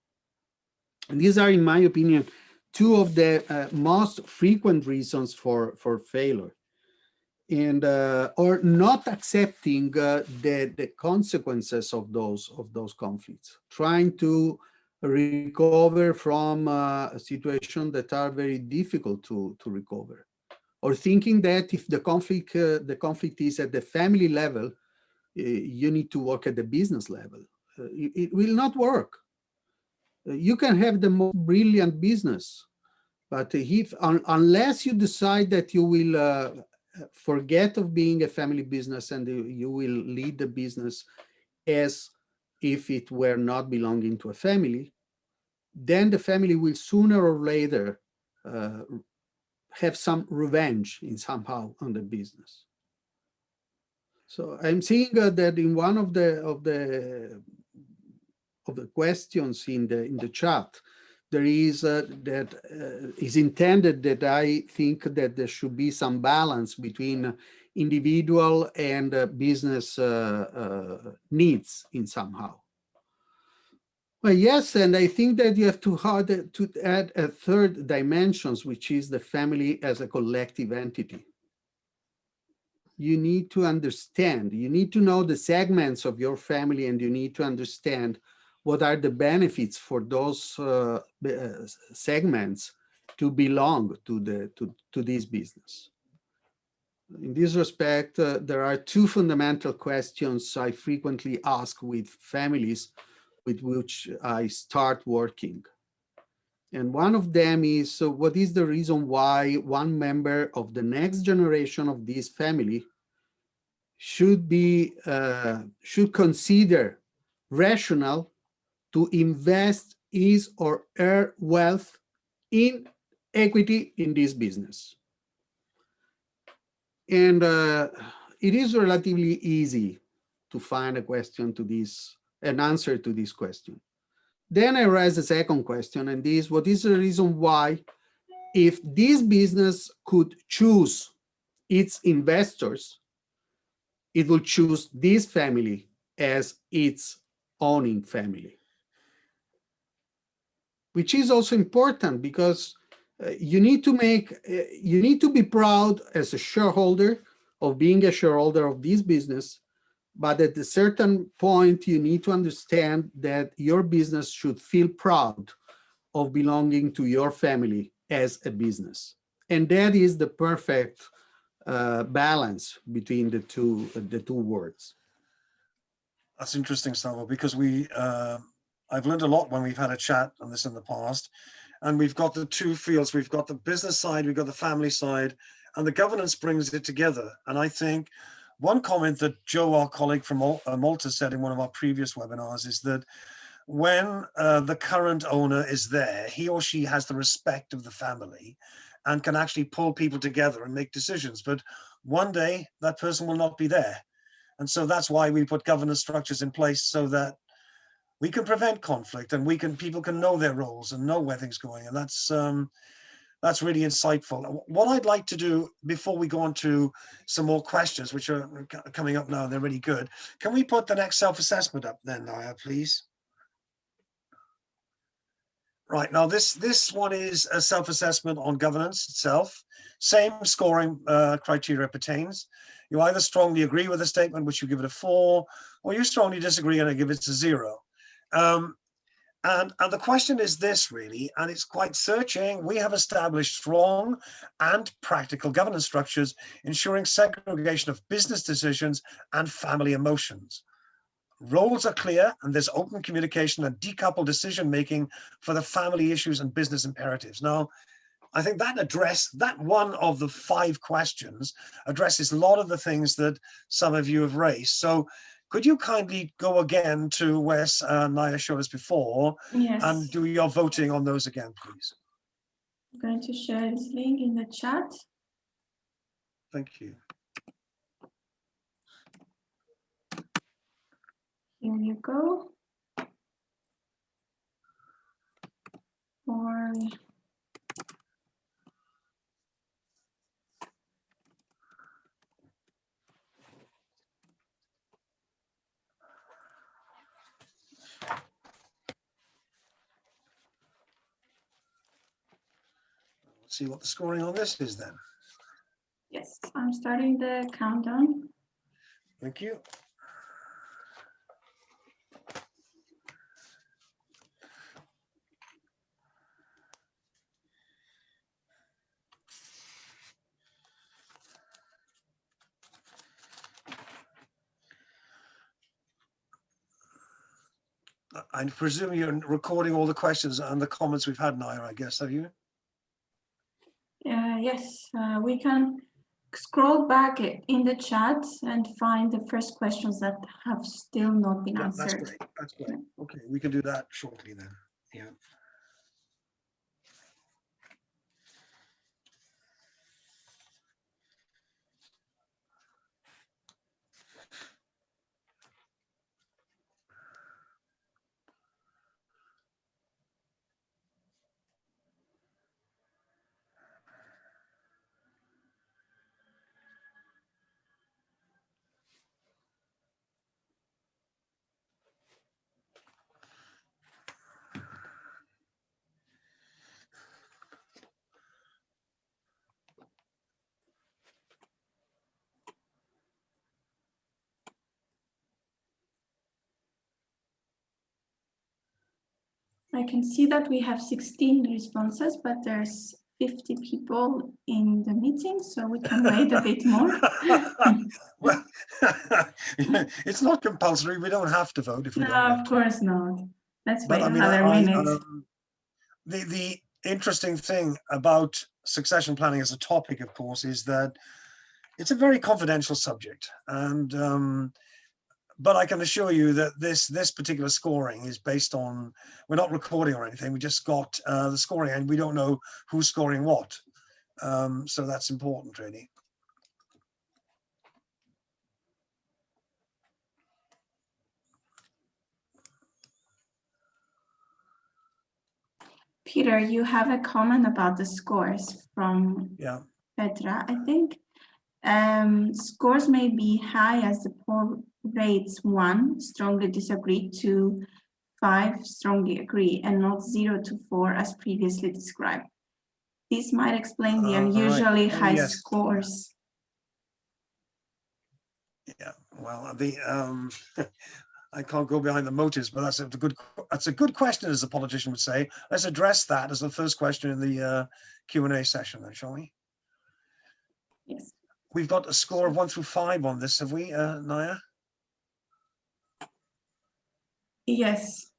And these are, in my opinion, two of the most frequent reasons for failure. And or not accepting the consequences of those conflicts, trying to recover from a situation that are very difficult to recover, or thinking that if the conflict is at the family level, you need to work at the business level. It will not work. You can have the most brilliant business, but unless you decide that you will forget of being a family business and you will lead the business as if it were not belonging to a family, then the family will sooner or later have some revenge in somehow on the business. So I'm seeing that in one of the the questions in the chat, there is is intended that I think that there should be some balance between individual and business needs in somehow. Well, yes, and I think that you have to add a third dimension, which is the family as a collective entity. You need to understand, you need to know the segments of your family, and you need to understand what are the benefits for those segments to belong to this business. In this respect, there are two fundamental questions I frequently ask with families with which I start working. And one of them is, so what is the reason why one member of the next generation of this family should consider rational to invest his or her wealth in equity in this business? And it is relatively easy to find an answer to this question. Then I raise the second question, and this: what is the reason why, if this business could choose its investors, it will choose this family as its owning family? Which is also important, because you need to be proud as a shareholder of being a shareholder of this business, but at a certain point you need to understand that your business should feel proud of belonging to your family as a business. And that is the perfect balance between the two words. That's interesting, Salvo, because I've learned a lot when we've had a chat on this in the past, and we've got the two fields. We've got the business side, we've got the family side, and the governance brings it together. And I think one comment that Joe, our colleague from Malta, said in one of our previous webinars is that when the current owner is there, he or she has the respect of the family and can actually pull people together and make decisions. But one day that person will not be there. And so that's why we put governance structures in place, so that we can prevent conflict, and people can know their roles and know where things are going. And that's really insightful. What I'd like to do before we go on to some more questions, which are coming up now, they're really good. Can we put the next self-assessment up then, Naya, please? Right, now this one is a self-assessment on governance itself. Same scoring criteria pertains. You either strongly agree with a statement, which you give it a 4, or you strongly disagree and I give it a 0. And the question is this, really, and it's quite searching. We have established strong and practical governance structures, ensuring segregation of business decisions and family emotions. Roles are clear, and there's open communication and decoupled decision-making for the family issues and business imperatives. Now, I think that one of the 5 questions addresses a lot of the things that some of you have raised. So could you kindly go again to where Naya showed us before? Yes. And do your voting on those again, please? I'm going to share this link in the chat. Thank you. Here you go. Let's see what the scoring on this is then. Yes, I'm starting the countdown. Thank you. I presume you're recording all the questions and the comments we've had, Naya, I guess, have you? Yes, we can scroll back in the chat and find the first questions that have still not been answered. That's great. That's great. Okay, we can do that shortly then. Yeah. I can see that we have 16 responses, but there's 50 people in the meeting, so we can wait a bit more. Well, it's not compulsory. We don't have to vote if we No, don't want of to. course not. Let's But wait I mean, another minute. the interesting thing about succession planning as a topic, of course, is that it's a very confidential subject, and but I can assure you that this particular scoring is based on, we're not recording or anything. We just got the scoring, and we don't know who's scoring what. So that's important, really. Peter, you have a comment about the scores from Petra, I think. Scores may be high as the poll rates 1, strongly disagree, to 5, strongly agree, and not 0 to 4 as previously described. This might explain the unusually high scores. Yeah, well, I can't go behind the motives, but that's a good question, as a politician would say. Let's address that as the first question in the Q&A session, then, shall we? Yes. We've got a score of 1 through 5 on this, have we, Naya? Yes.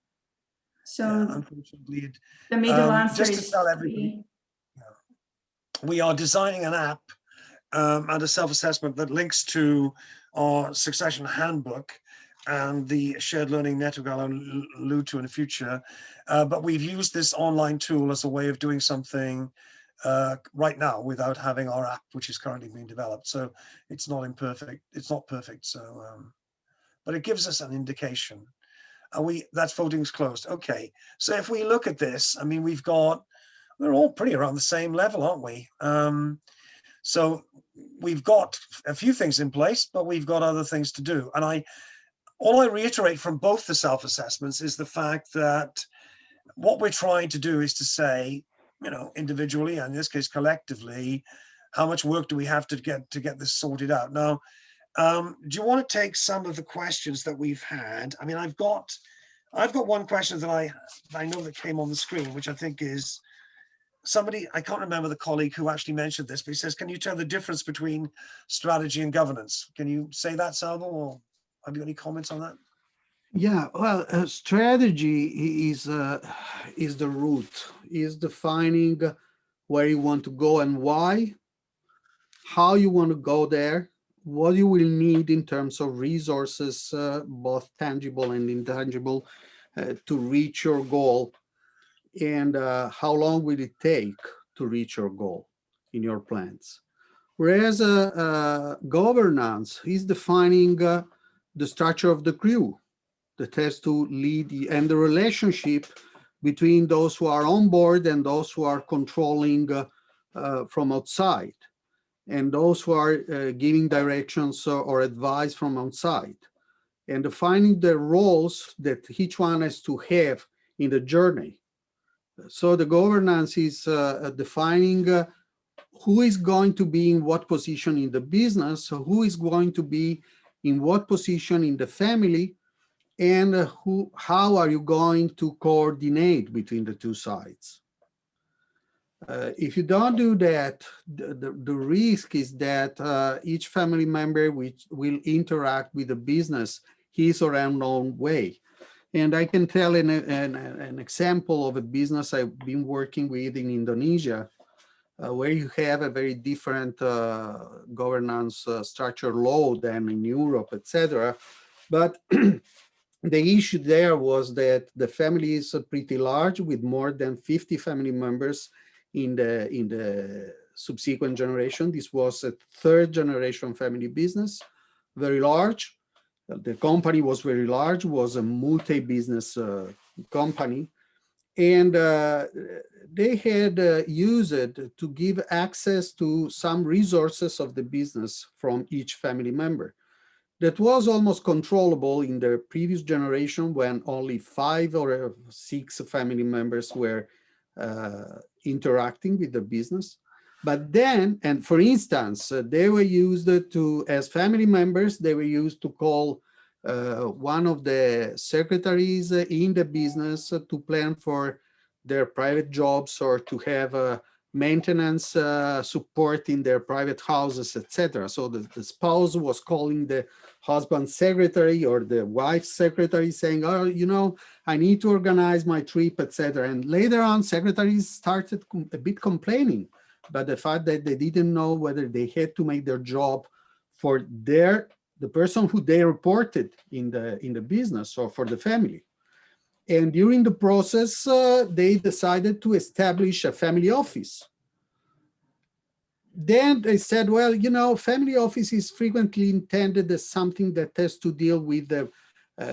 So yeah, unfortunately, the middle answer just to is tell everybody, we are designing an app and a self-assessment that links to our succession handbook and the shared learning network I'll allude to in the future. But we've used this online tool as a way of doing something right now without having our app, which is currently being developed. So it's not imperfect. It's not perfect. So, but it gives us an indication. That's voting's closed. Okay. So if we look at this, I mean, we're all pretty around the same level, aren't we? So we've got a few things in place, but we've got other things to do. And all I reiterate from both the self-assessments is the fact that what we're trying to do is to say, individually, and in this case, collectively, how much work do we have to get this sorted out? Now, do you want to take some of the questions that we've had? I mean, I've got one question that I know that came on the screen, which I think is somebody, I can't remember the colleague who actually mentioned this, but he says, can you tell the difference between strategy and governance? Can you say that, Salvo, or have you any comments on that? Yeah, well, strategy is the route, is defining where you want to go and why, how you want to go there, what you will need in terms of resources, both tangible and intangible, to reach your goal, and how long will it take to reach your goal in your plans. Whereas governance is defining the structure of the crew that has to lead and the relationship between those who are on board and those who are controlling from outside, and those who are giving directions or advice from outside, and defining the roles that each one has to have in the journey. So the governance is defining who is going to be in what position in the business, who is going to be in what position in the family, and how are you going to coordinate between the two sides. If you don't do that, the risk is that each family member will interact with the business his or her own way. And I can tell an example of a business I've been working with in Indonesia, where you have a very different governance structure law than in Europe, etc. But the issue there was that the family is pretty large, with more than 50 family members in the subsequent generation. This was a third generation family business, very large. The company was very large, was a multi-business company. And they had used it to give access to some resources of the business from each family member. That was almost controllable in the previous generation, when only 5 or 6 family members were interacting with the business. But then, and for instance, they were used to, as family members, they were used to call one of the secretaries in the business to plan for their private jobs or to have maintenance support in their private houses, etc. So the spouse was calling the husband's secretary or the wife's secretary saying, oh, you know, I need to organize my trip, etc. And later on, secretaries started a bit complaining about the fact that they didn't know whether they had to make their job for the person who they reported in the business or for the family. And during the process, they decided to establish a family office. Then they said, well, you know, family office is frequently intended as something that has to deal with the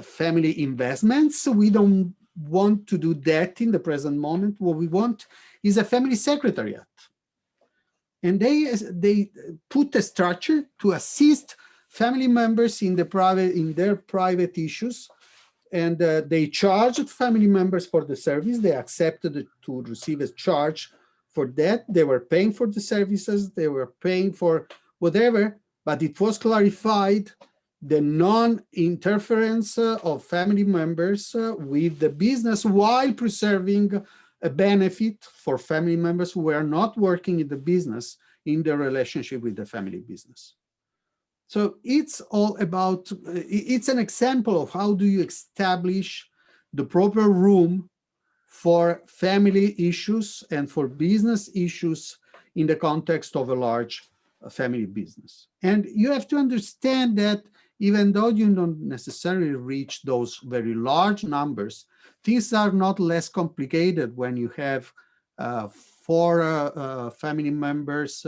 family investments. So we don't want to do that in the present moment. What we want is a family secretariat. And they put a structure to assist family members in their private issues. And they charged family members for the service. They accepted to receive a charge for that. They were paying for the services. They were paying for whatever, but it was clarified the non-interference of family members with the business while preserving a benefit for family members who were not working in the business in their relationship with the family business. So it's all about, it's an example of how do you establish the proper room for family issues and for business issues in the context of a large family business. And you have to understand that even though you don't necessarily reach those very large numbers, things are not less complicated when you have 4 family members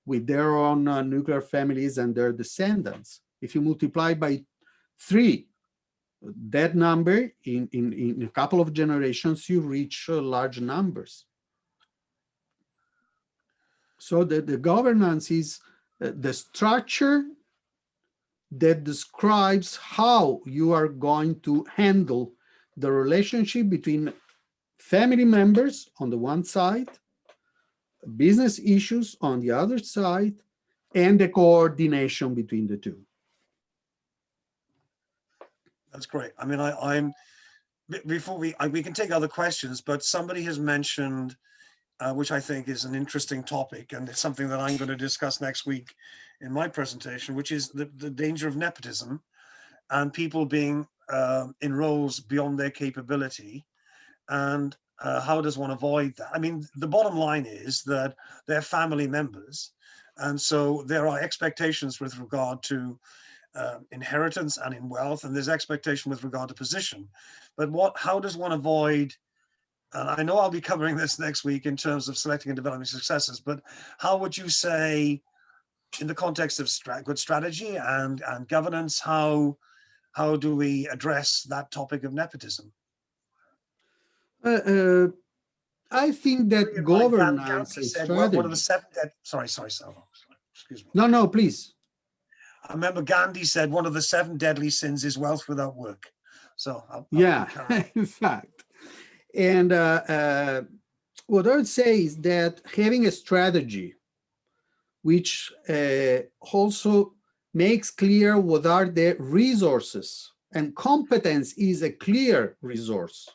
with their own nuclear families and their descendants. If you multiply by 3, that number in a couple of generations, you reach large numbers. So the governance is the structure that describes how you are going to handle the relationship between family members on the one side, business issues on the other side, and the coordination between the two. That's great. I mean, I'm before we can take other questions, but somebody has mentioned, which I think is an interesting topic, and it's something that I'm going to discuss next week in my presentation, which is the danger of nepotism and people being in roles beyond their capability, and how does one avoid that? I mean, the bottom line is that they're family members, and so there are expectations with regard to inheritance and in wealth, and there's expectation with regard to position. But how does one avoid, and I know I'll be covering this next week in terms of selecting and developing successors, but how would you say, in the context of good strategy and governance, how do we address that topic of nepotism? I think that governance Gandhi and said, strategy. one of the 7 sorry, Salvo. Excuse me. No, please. I remember Gandhi said one of the 7 deadly sins is wealth without work. So yeah, in fact. And what I would say is that having a strategy which also makes clear what are the resources, and competence is a clear resource.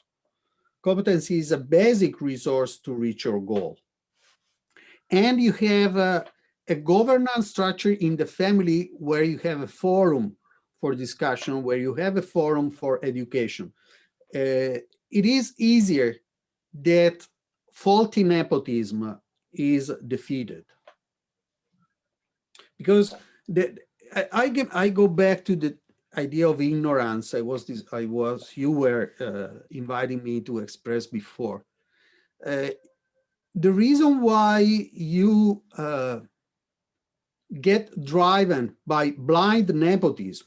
Competence is a basic resource to reach your goal. And you have a governance structure in the family where you have a forum for discussion, where you have a forum for education. It is easier that faulty nepotism is defeated. Because I go back to the idea of ignorance. You were inviting me to express before. The reason why you get driven by blind nepotism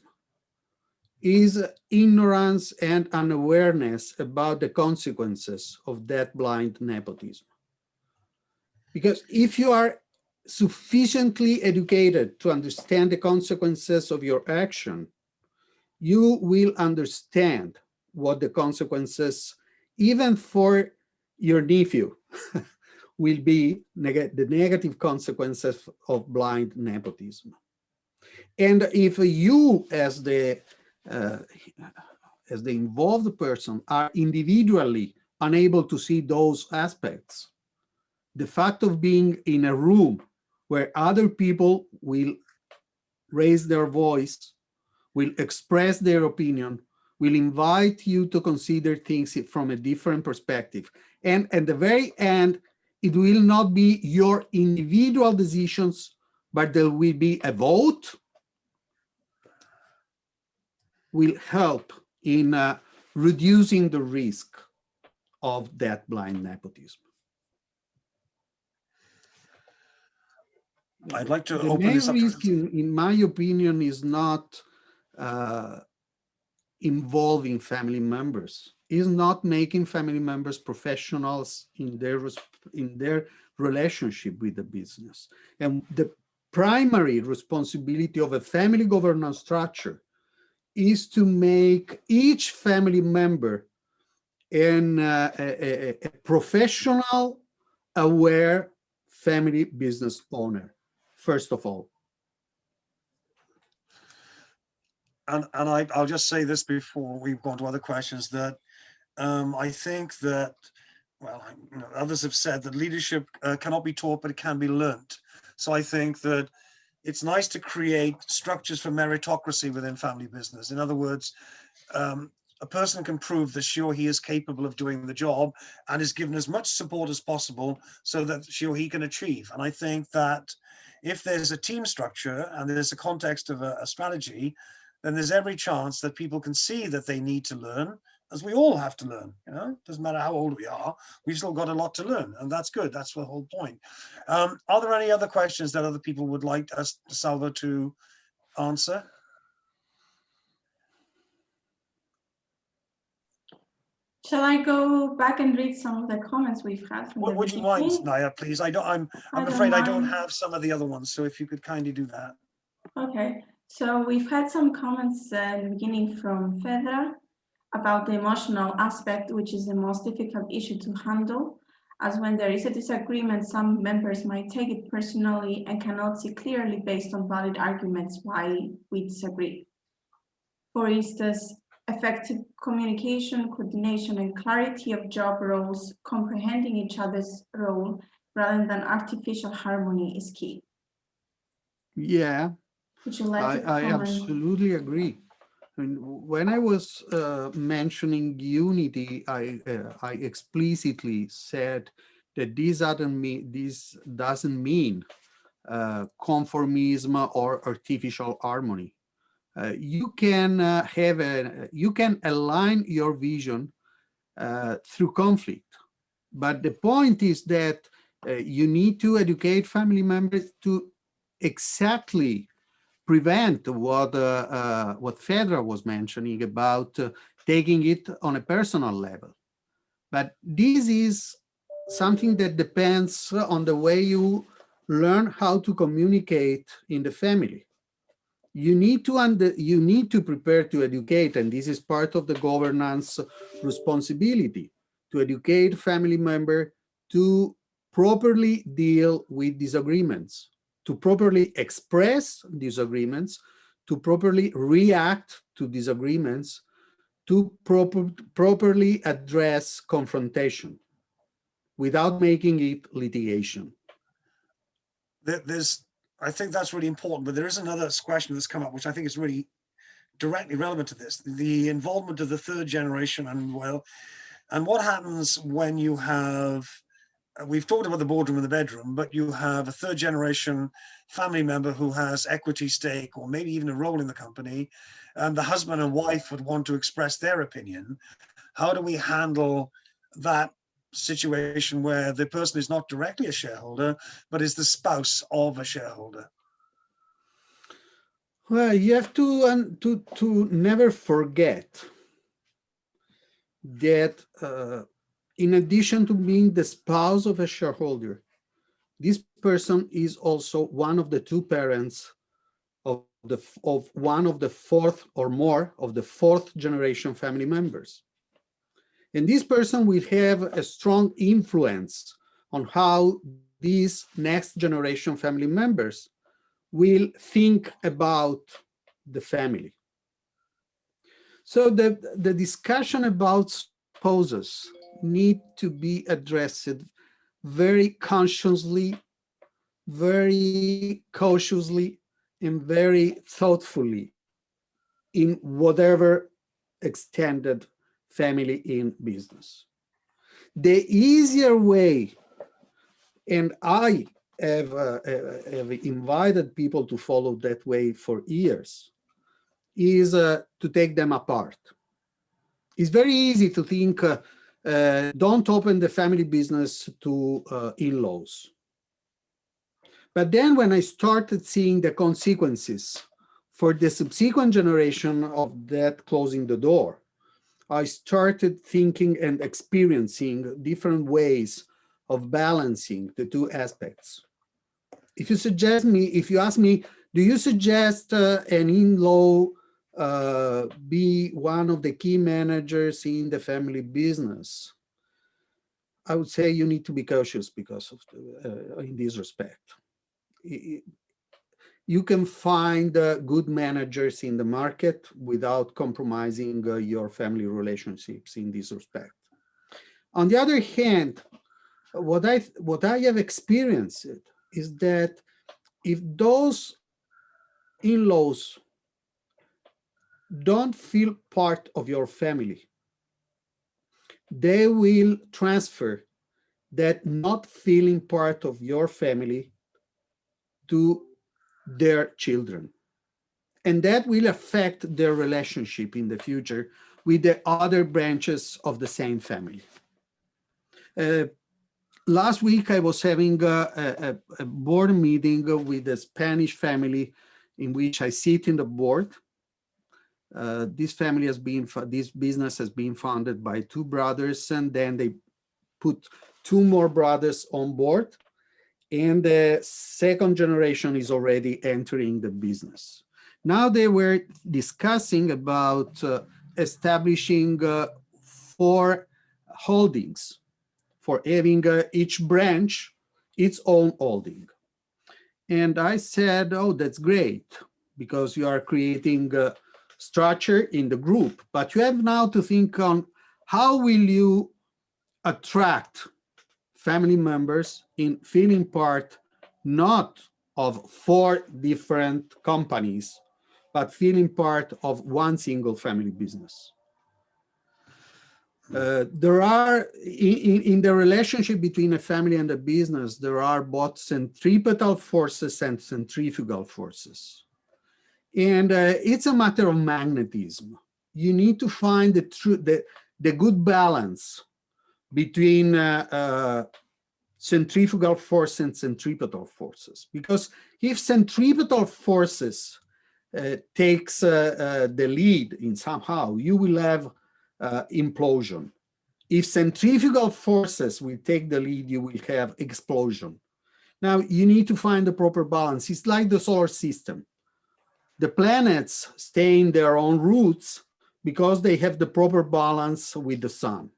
is ignorance and unawareness about the consequences of that blind nepotism. Because if you are sufficiently educated to understand the consequences of your action, you will understand what the consequences, even for your nephew, will be the negative consequences of blind nepotism. And if you, as the uh, as the involved person are individually unable to see those aspects, the fact of being in a room where other people will raise their voice, will express their opinion, will invite you to consider things from a different perspective. And at the very end, it will not be your individual decisions, but there will be a vote, will help in reducing the risk of that blind nepotism. I'd like to The open main this up. risk, in my opinion, is not involving family members, is not making family members professionals in their relationship with the business. And the primary responsibility of a family governance structure is to make each family member a professional, aware family business owner, first of all. And I'll just say this before we go on to other questions, that I think that, well, others have said that leadership cannot be taught, but it can be learnt. So I think that it's nice to create structures for meritocracy within family business. In other words, a person can prove that she or he is capable of doing the job and is given as much support as possible so that she or he can achieve. And I think that if there's a team structure and there's a context of a strategy, then there's every chance that people can see that they need to learn, as we all have to learn. Doesn't matter how old we are, we've still got a lot to learn, and that's good. That's the whole point. Are there any other questions that other people would like us, Salvo, to answer? Shall I go back and read some of the comments we've had from the Would you beginning? mind, Naya, please? I'm afraid I don't have some of the other ones, so if you could kindly do that. Okay, so we've had some comments in the beginning from Fedra about the emotional aspect, which is the most difficult issue to handle, as when there is a disagreement, some members might take it personally and cannot see clearly based on valid arguments why we disagree. For instance, effective communication, coordination, and clarity of job roles, comprehending each other's role rather than artificial harmony is key. Yeah, would you like to I comment? absolutely agree. I mean, when I was mentioning unity, I explicitly said that this doesn't mean conformism or artificial harmony. You can you can align your vision through conflict, but the point is that you need to educate family members to exactly prevent what Fedra was mentioning about taking it on a personal level. But this is something that depends on the way you learn how to communicate in the family. You need to prepare to educate, and this is part of the governance responsibility, to educate family member to properly deal with disagreements, to properly express disagreements, to properly react to disagreements, to properly address confrontation without making it litigation. I think that's really important, but there is another question that's come up, which I think is really directly relevant to this: the involvement of the third generation, and what happens when you have. We've talked about the boardroom and the bedroom, but you have a third generation family member who has equity stake or maybe even a role in the company, and the husband and wife would want to express their opinion. How do we handle that situation where the person is not directly a shareholder, but is the spouse of a shareholder? Well, you have to never forget that in addition to being the spouse of a shareholder, this person is also one of the two parents of one of the fourth or more of the fourth generation family members. And this person will have a strong influence on how these next generation family members will think about the family. So the discussion about spouses need to be addressed very consciously, very cautiously, and very thoughtfully in whatever extended family in business. The easier way, and I have invited people to follow that way for years, is to take them apart. It's very easy to think, don't open the family business to in-laws. But then when I started seeing the consequences for the subsequent generation of that closing the door, I started thinking and experiencing different ways of balancing the two aspects. If you ask me, do you suggest an in-law be one of the key managers in the family business? I would say you need to be cautious because of in this respect. You can find good managers in the market without compromising your family relationships in this respect. On the other hand, what I have experienced is that if those in-laws don't feel part of your family, they will transfer that not feeling part of your family to their children. And that will affect their relationship in the future with the other branches of the same family. Last week, I was having a board meeting with a Spanish family in which I sit in the board. This business has been founded by two brothers, and then they put two more brothers on board. And the second generation is already entering the business. Now they were discussing about establishing 4 holdings for having each branch its own holding. And I said, oh, that's great, because you are creating a structure in the group, but you have now to think on how will you attract family members in feeling part not of 4 different companies, but feeling part of one single family business. There are, in the relationship between a family and a business, there are both centripetal forces and centrifugal forces. And it's a matter of magnetism. You need to find the good balance between centrifugal force and centripetal forces. Because if centripetal forces takes the lead in somehow, you will have implosion. If centrifugal forces will take the lead, you will have explosion. Now, you need to find the proper balance. It's like the solar system. The planets stay in their own routes because they have the proper balance with the sun.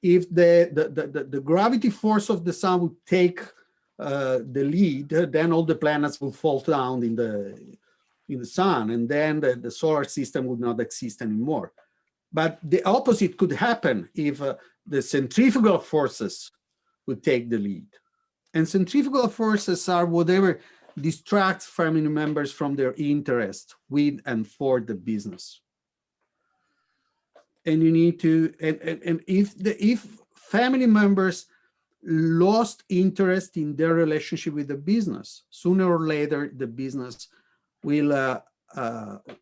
If the gravity force of the sun would take the lead, then all the planets will fall down in the sun, and then the solar system would not exist anymore. But the opposite could happen if the centrifugal forces would take the lead. And centrifugal forces are whatever distracts family members from their interest with and for the business. And you need to, and if family members lost interest in their relationship with the business, sooner or later the business will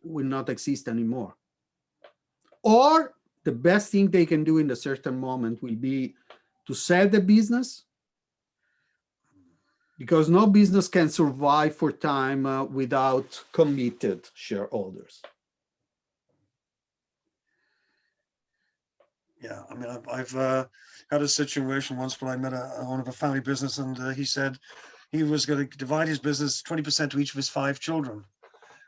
not exist anymore. Or the best thing they can do in a certain moment will be to sell the business, because no business can survive for time without committed shareholders. Yeah, I mean, I've had a situation once when I met a owner of a family business, and he said he was going to divide his business 20% to each of his 5 children.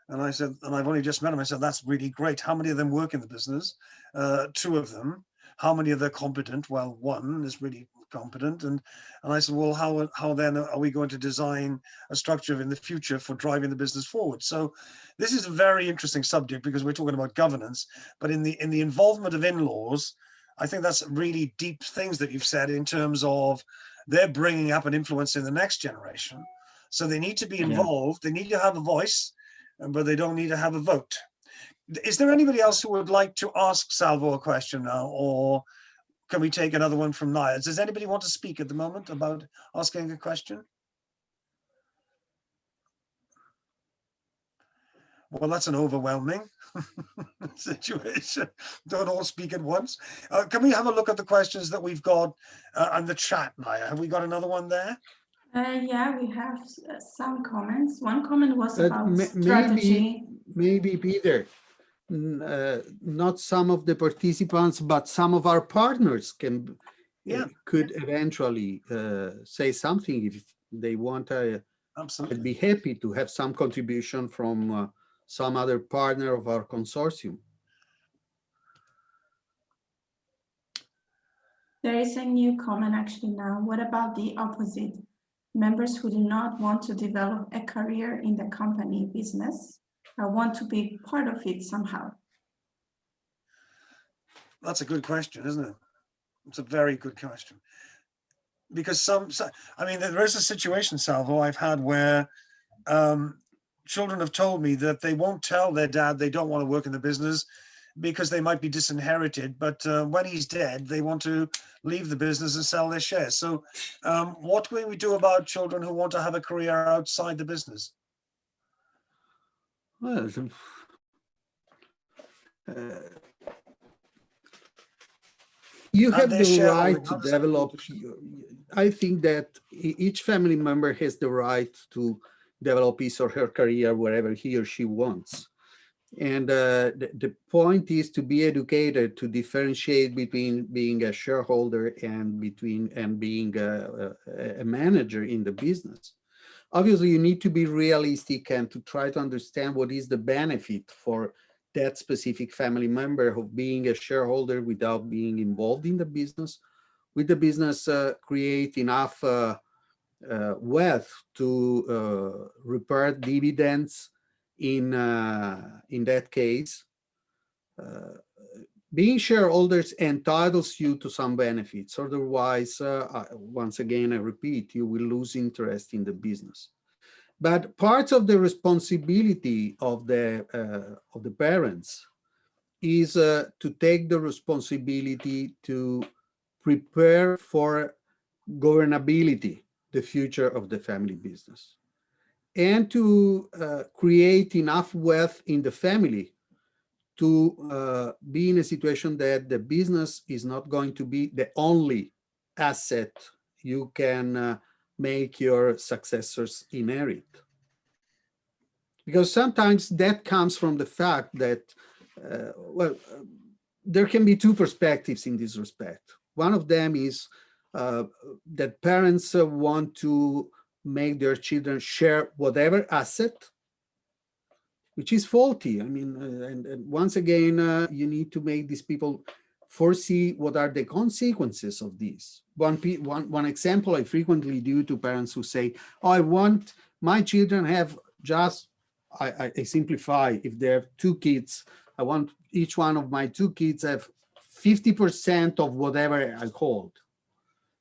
And I said, and I've only just met him, I said, that's really great. How many of them work in the business? 2 of them. How many of them are competent? Well, 1 is really competent. And I said, well, how then are we going to design a structure in the future for driving the business forward? So this is a very interesting subject because we're talking about governance, but in the involvement of in-laws, I think that's really deep things that you've said in terms of they're bringing up and influencing the next generation. So they need to be involved. They need to have a voice, but they don't need to have a vote. Is there anybody else who would like to ask Salvo a question now, or can we take another one from Nias? Does anybody want to speak at the moment about asking a question? Well, that's an overwhelming situation. Don't all speak at once. Can we have a look at the questions that we've got on the chat, Naya? Have we got another one there? Yeah, we have some comments. One comment was about strategy. Maybe Peter, not some of the participants, but some of our partners could eventually say something if they want. Absolutely. I'd be happy to have some contribution from some other partner of our consortium. There is a new comment actually now. What about the opposite? Members who do not want to develop a career in the company business want to be part of it somehow? That's a good question, isn't it? It's a very good question. Because I mean, there is a situation, Salvo, I've had where children have told me that they won't tell their dad they don't want to work in the business because they might be disinherited, but when he's dead, they want to leave the business and sell their shares. So what will we do about children who want to have a career outside the business? Well, you have the right to develop. I think that each family member has the right to develop his or her career wherever he or she wants. And the point is to be educated, to differentiate between being a shareholder and being a manager in the business. Obviously, you need to be realistic and to try to understand what is the benefit for that specific family member of being a shareholder without being involved in the business. With the business, create enough wealth to repart dividends. In that case, being shareholders entitles you to some benefits. Otherwise, once again, I repeat, you will lose interest in the business. But parts of the responsibility of the parents is to take the responsibility to prepare for governability, the future of the family business, and to create enough wealth in the family to be in a situation that the business is not going to be the only asset you can make your successors inherit. Because sometimes that comes from the fact that, there can be two perspectives in this respect. One of them is that parents want to make their children share whatever asset, which is faulty. I mean, and once again, you need to make these people foresee what are the consequences of this. One example I frequently do to parents who say, oh, I want my children have just, I simplify, if they have 2 kids, I want each one of my 2 kids have 50% of whatever I hold.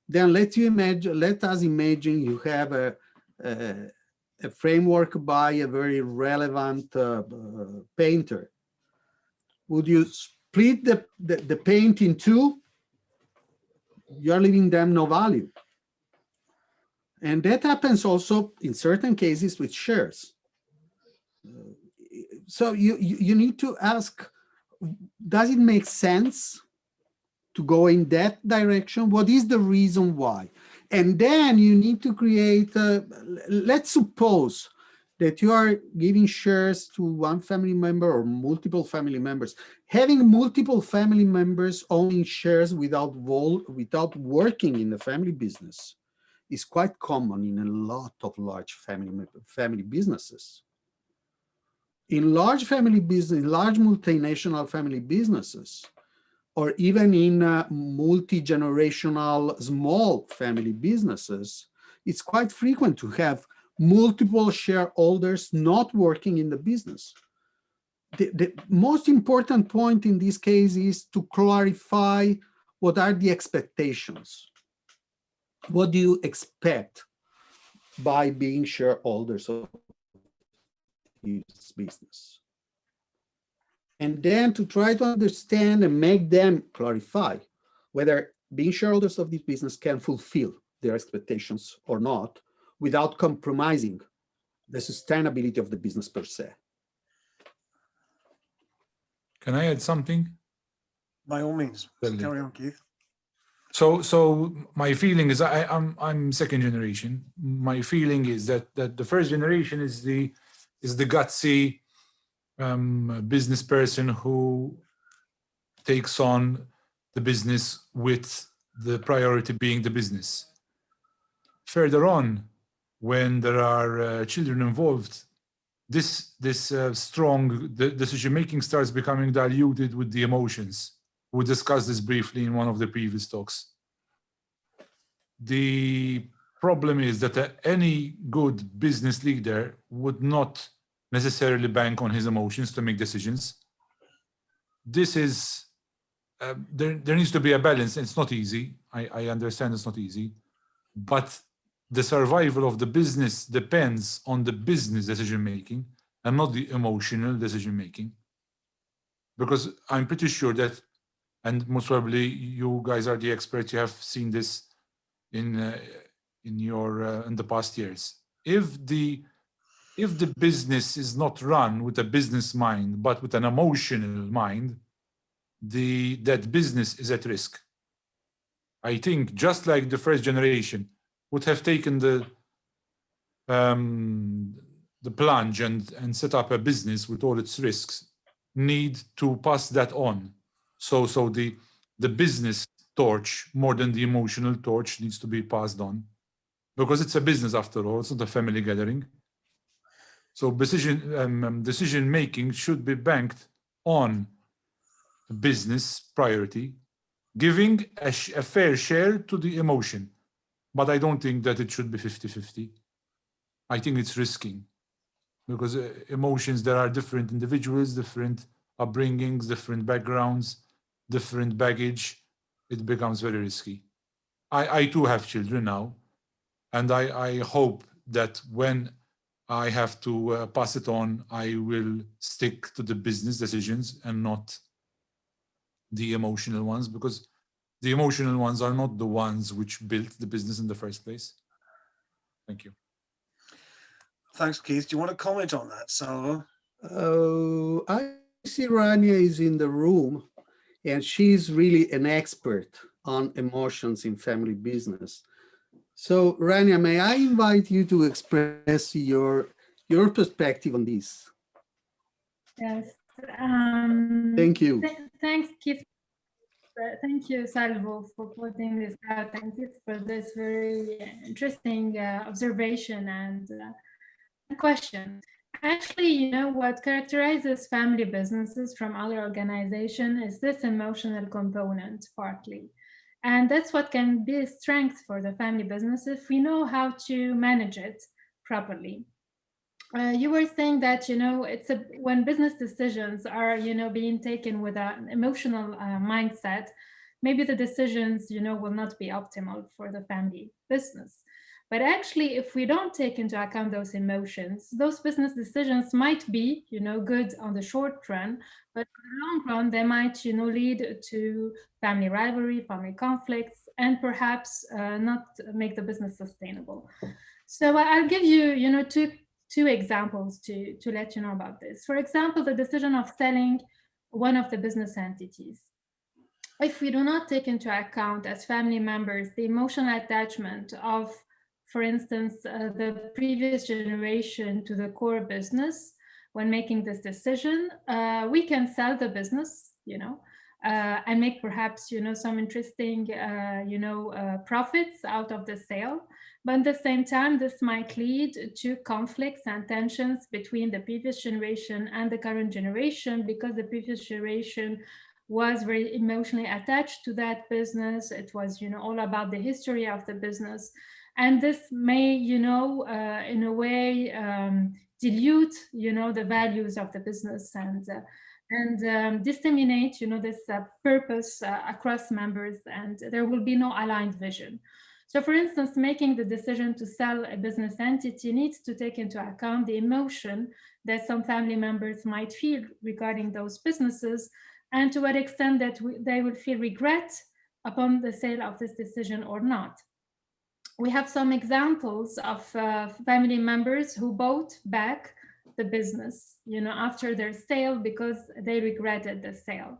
Then let us imagine you have a framework by a very relevant painter. Would you split the paint in 2? You're leaving them no value. And that happens also in certain cases with shares. So you need to ask, does it make sense to go in that direction? What is the reason why? And then you need to create, let's suppose that you are giving shares to one family member or multiple family members. Having multiple family members owning shares without working in the family business is quite common in a lot of large family businesses. In large family business, large multinational family businesses, or even in multi-generational small family businesses, it's quite frequent to have multiple shareholders not working in the business. The most important point in this case is to clarify what are the expectations. What do you expect by being shareholders of this business? And then to try to understand and make them clarify whether being shareholders of this business can fulfill their expectations or not without compromising the sustainability of the business per se. Can I add something? By all means, Certainly. carry on, Keith. So my feeling is I'm second generation. My feeling is that the first generation is the gutsy business person who takes on the business with the priority being the business. Further on, when there are children involved, this strong decision making starts becoming diluted with the emotions. We discussed this briefly in one of the previous talks. The problem is that any good business leader would not necessarily bank on his emotions to make decisions. This is, there needs to be a balance. It's not easy. I understand it's not easy, but the survival of the business depends on the business decision making and not the emotional decision making. Because I'm pretty sure that, and most probably you guys are the experts, you have seen this in the past years. If the business is not run with a business mind but with an emotional mind, that business is at risk. I think just like the first generation would have taken the plunge and set up a business with all its risks, need to pass that on. So the business torch, more than the emotional torch, needs to be passed on, because it's a business after all. It's not a family gathering. So decision making should be banked on business priority, giving a fair share to the emotion. But I don't think that it should be 50-50. I think it's risking, because emotions, there are different individuals, different upbringings, different backgrounds, different baggage. It becomes very risky. I too have children now, and I hope that when I have to pass it on, I will stick to the business decisions and not the emotional ones, because the emotional ones are not the ones which built the business in the first place. Thank you. Thanks, Keith. Do you want to comment on that, Salvo? I see Rania is in the room, and she's really an expert on emotions in family business. So Rania, may I invite you to express your perspective on this? Yes. Thank you. Thanks, Keith. Thank you, Salvo, for putting this out. Thank you for this very interesting observation and question. Actually, you know, what characterizes family businesses from other organizations is this emotional component, partly. And that's what can be a strength for the family business if we know how to manage it properly. You were saying that, you know, when business decisions are, you know, being taken with an emotional mindset, maybe the decisions, you know, will not be optimal for the family business. But actually, if we don't take into account those emotions, those business decisions might be, you know, good on the short run, but in the long run, they might, you know, lead to family rivalry, family conflicts, and perhaps not make the business sustainable. So I'll give you, you know, two examples to let you know about this. For example, the decision of selling one of the business entities. If we do not take into account as family members the emotional attachment of, for instance, the previous generation to the core business when making this decision, we can sell the business, you know, and make perhaps, you know, some interesting, profits out of the sale. But at the same time, this might lead to conflicts and tensions between the previous generation and the current generation, because the previous generation was very emotionally attached to that business. It was, all about the history of the business. And this may, in a way, dilute, the values of the business and disseminate, this purpose across members, and there will be no aligned vision. So for instance, making the decision to sell a business entity needs to take into account the emotion that some family members might feel regarding those businesses, and to what extent that they will feel regret upon the sale of this decision or not. We have some examples of family members who bought back the business, after their sale because they regretted the sale.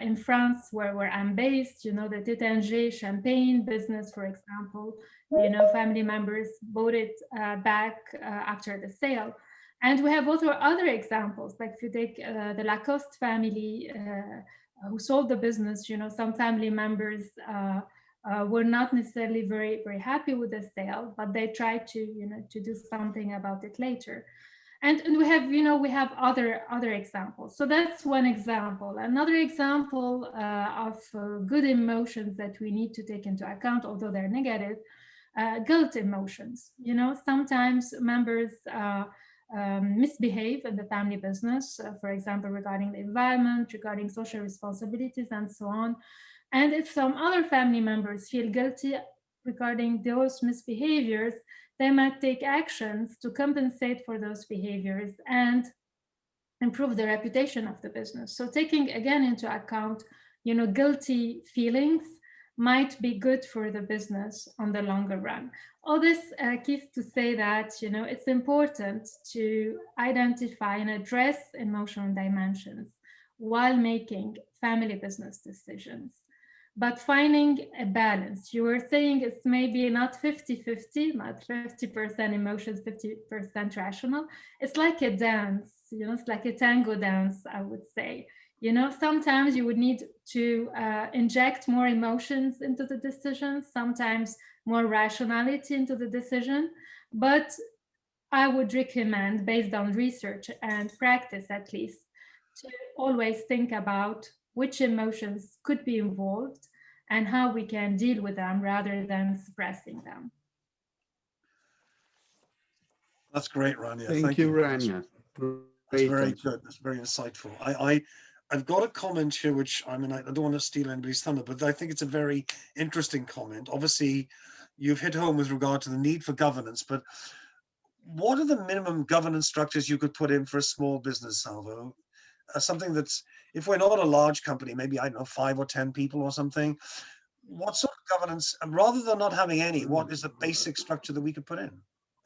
In France, where I'm based, the Tétanger champagne business, for example, family members bought it back after the sale. And we have also other examples, like if you take the Lacoste family who sold the business, some family members were not necessarily very, very happy with the sale, but they tried to do something about it later. And we have other examples. So that's one example. Another example of good emotions that we need to take into account, although they're negative, guilt emotions. Sometimes members misbehave in the family business, for example, regarding the environment, regarding social responsibilities, and so on. And if some other family members feel guilty regarding those misbehaviors, they might take actions to compensate for those behaviors and improve the reputation of the business. So taking again into account, guilty feelings might be good for the business on the longer run. All this keeps to say that, it's important to identify and address emotional dimensions while making family business decisions. But finding a balance. You were saying it's maybe not 50-50, not 50% emotions, 50% rational. It's like a dance, it's like a tango dance, I would say. Sometimes you would need to inject more emotions into the decision, sometimes more rationality into the decision. But I would recommend, based on research and practice at least, to always think about which emotions could be involved and how we can deal with them rather than suppressing them. That's great, Rania. Thank you, Rania. That's very good. That's very insightful. I've got a comment here, which I don't want to steal anybody's thunder, but I think it's a very interesting comment. Obviously, you've hit home with regard to the need for governance, but what are the minimum governance structures you could put in for a small business, Salvo? Something that's, if we're not a large company, maybe, I don't know, 5 or 10 people or something, what sort of governance, rather than not having any, what is the basic structure that we could put in?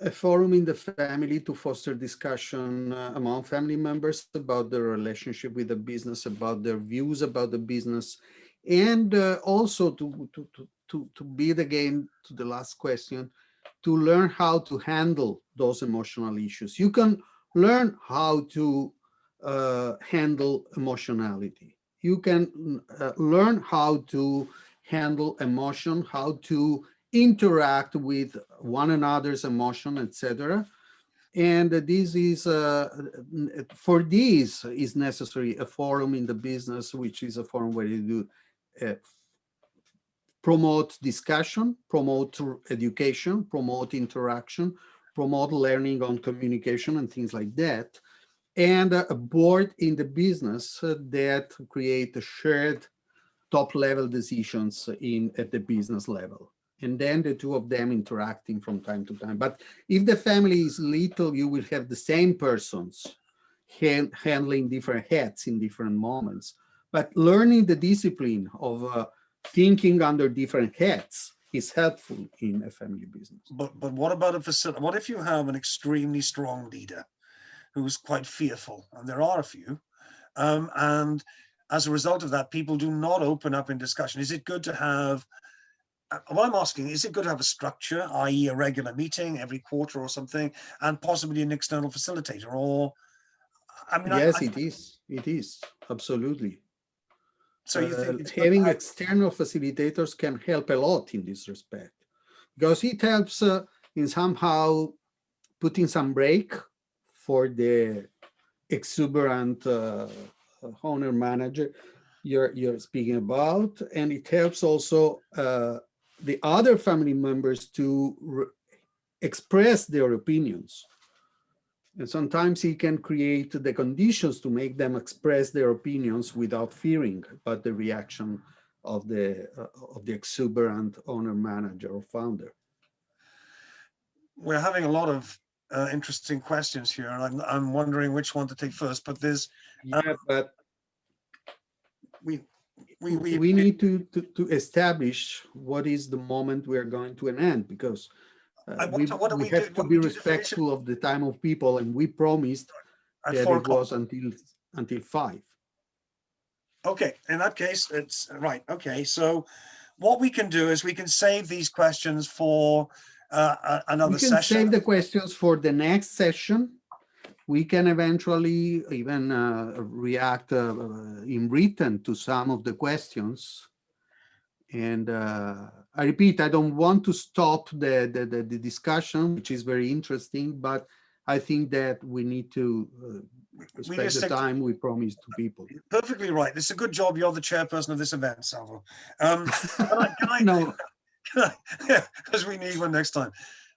A forum in the family to foster discussion among family members about their relationship with the business, about their views about the business, and also to build again to the last question, to learn how to handle those emotional issues. You can learn how to handle emotionality. You can learn how to handle emotion, how to interact with one another's emotion, etc. And this is, for this is necessary a forum in the business, which is a forum where you do promote discussion, promote education, promote interaction, promote learning on communication and things like that. And a board in the business that create a shared top-level decisions at the business level. And then the two of them interacting from time to time. But if the family is little, you will have the same persons handling different hats in different moments. But learning the discipline of thinking under different hats is helpful in a family business. But what about a facility? What if you have an extremely strong leader who's quite fearful, and there are a few, and as a result of that, people do not open up in discussion? Is it good to have, what I'm asking, is it good to have a structure, i.e. a regular meeting every quarter or something, and possibly an external facilitator? Or, I mean, yes, it is, absolutely. So you think having external facilitators can help a lot in this respect, because it helps in somehow putting some brake for the exuberant owner manager. you're speaking about, and it helps also the other family members to express their opinions. And sometimes he can create the conditions to make them express their opinions without fearing about the reaction of the exuberant owner, manager, or founder. We're having a lot of interesting questions here, and I'm wondering which one to take first. But there's but we need to establish what is the moment we are going to an end, because we have to be respectful of the time of people, and we promised that it was until 5. Okay, in that case, it's right. Okay, so what we can do is we can save these questions for another session. We can save the questions for the next session. We can eventually even react in written to some of the questions. And I repeat, I don't want to stop the discussion, which is very interesting, but I think that we need to respect the time we promised to people. Perfectly right. It's a good job you're the chairperson of this event, Salvo. No. Because we need one next time.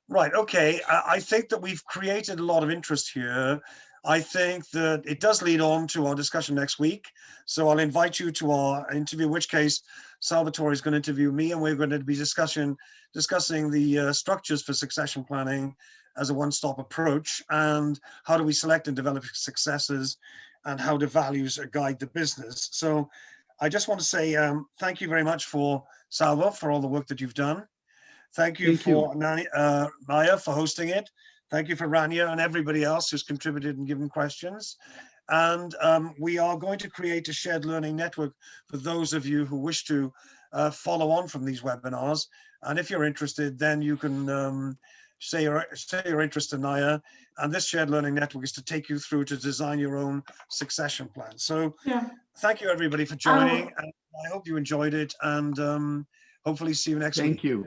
Right, okay. I think that we've created a lot of interest here. I think that it does lead on to our discussion next week. So I'll invite you to our interview, in which case Salvatore is going to interview me, and we're going to be discussing the structures for succession planning as a one-stop approach, and how do we select and develop successors, and how do values guide the business. So I just want to say thank you very much for Salvo for all the work that you've done. Thank you for Maya for hosting it. Thank you for Rania and everybody else who's contributed and given questions. And we are going to create a shared learning network for those of you who wish to follow on from these webinars. And if you're interested, then you can say your interest in Naya. And this shared learning network is to take you through to design your own succession plan. So thank you everybody for joining. And I hope you enjoyed it, and hopefully see you next week. Thank you.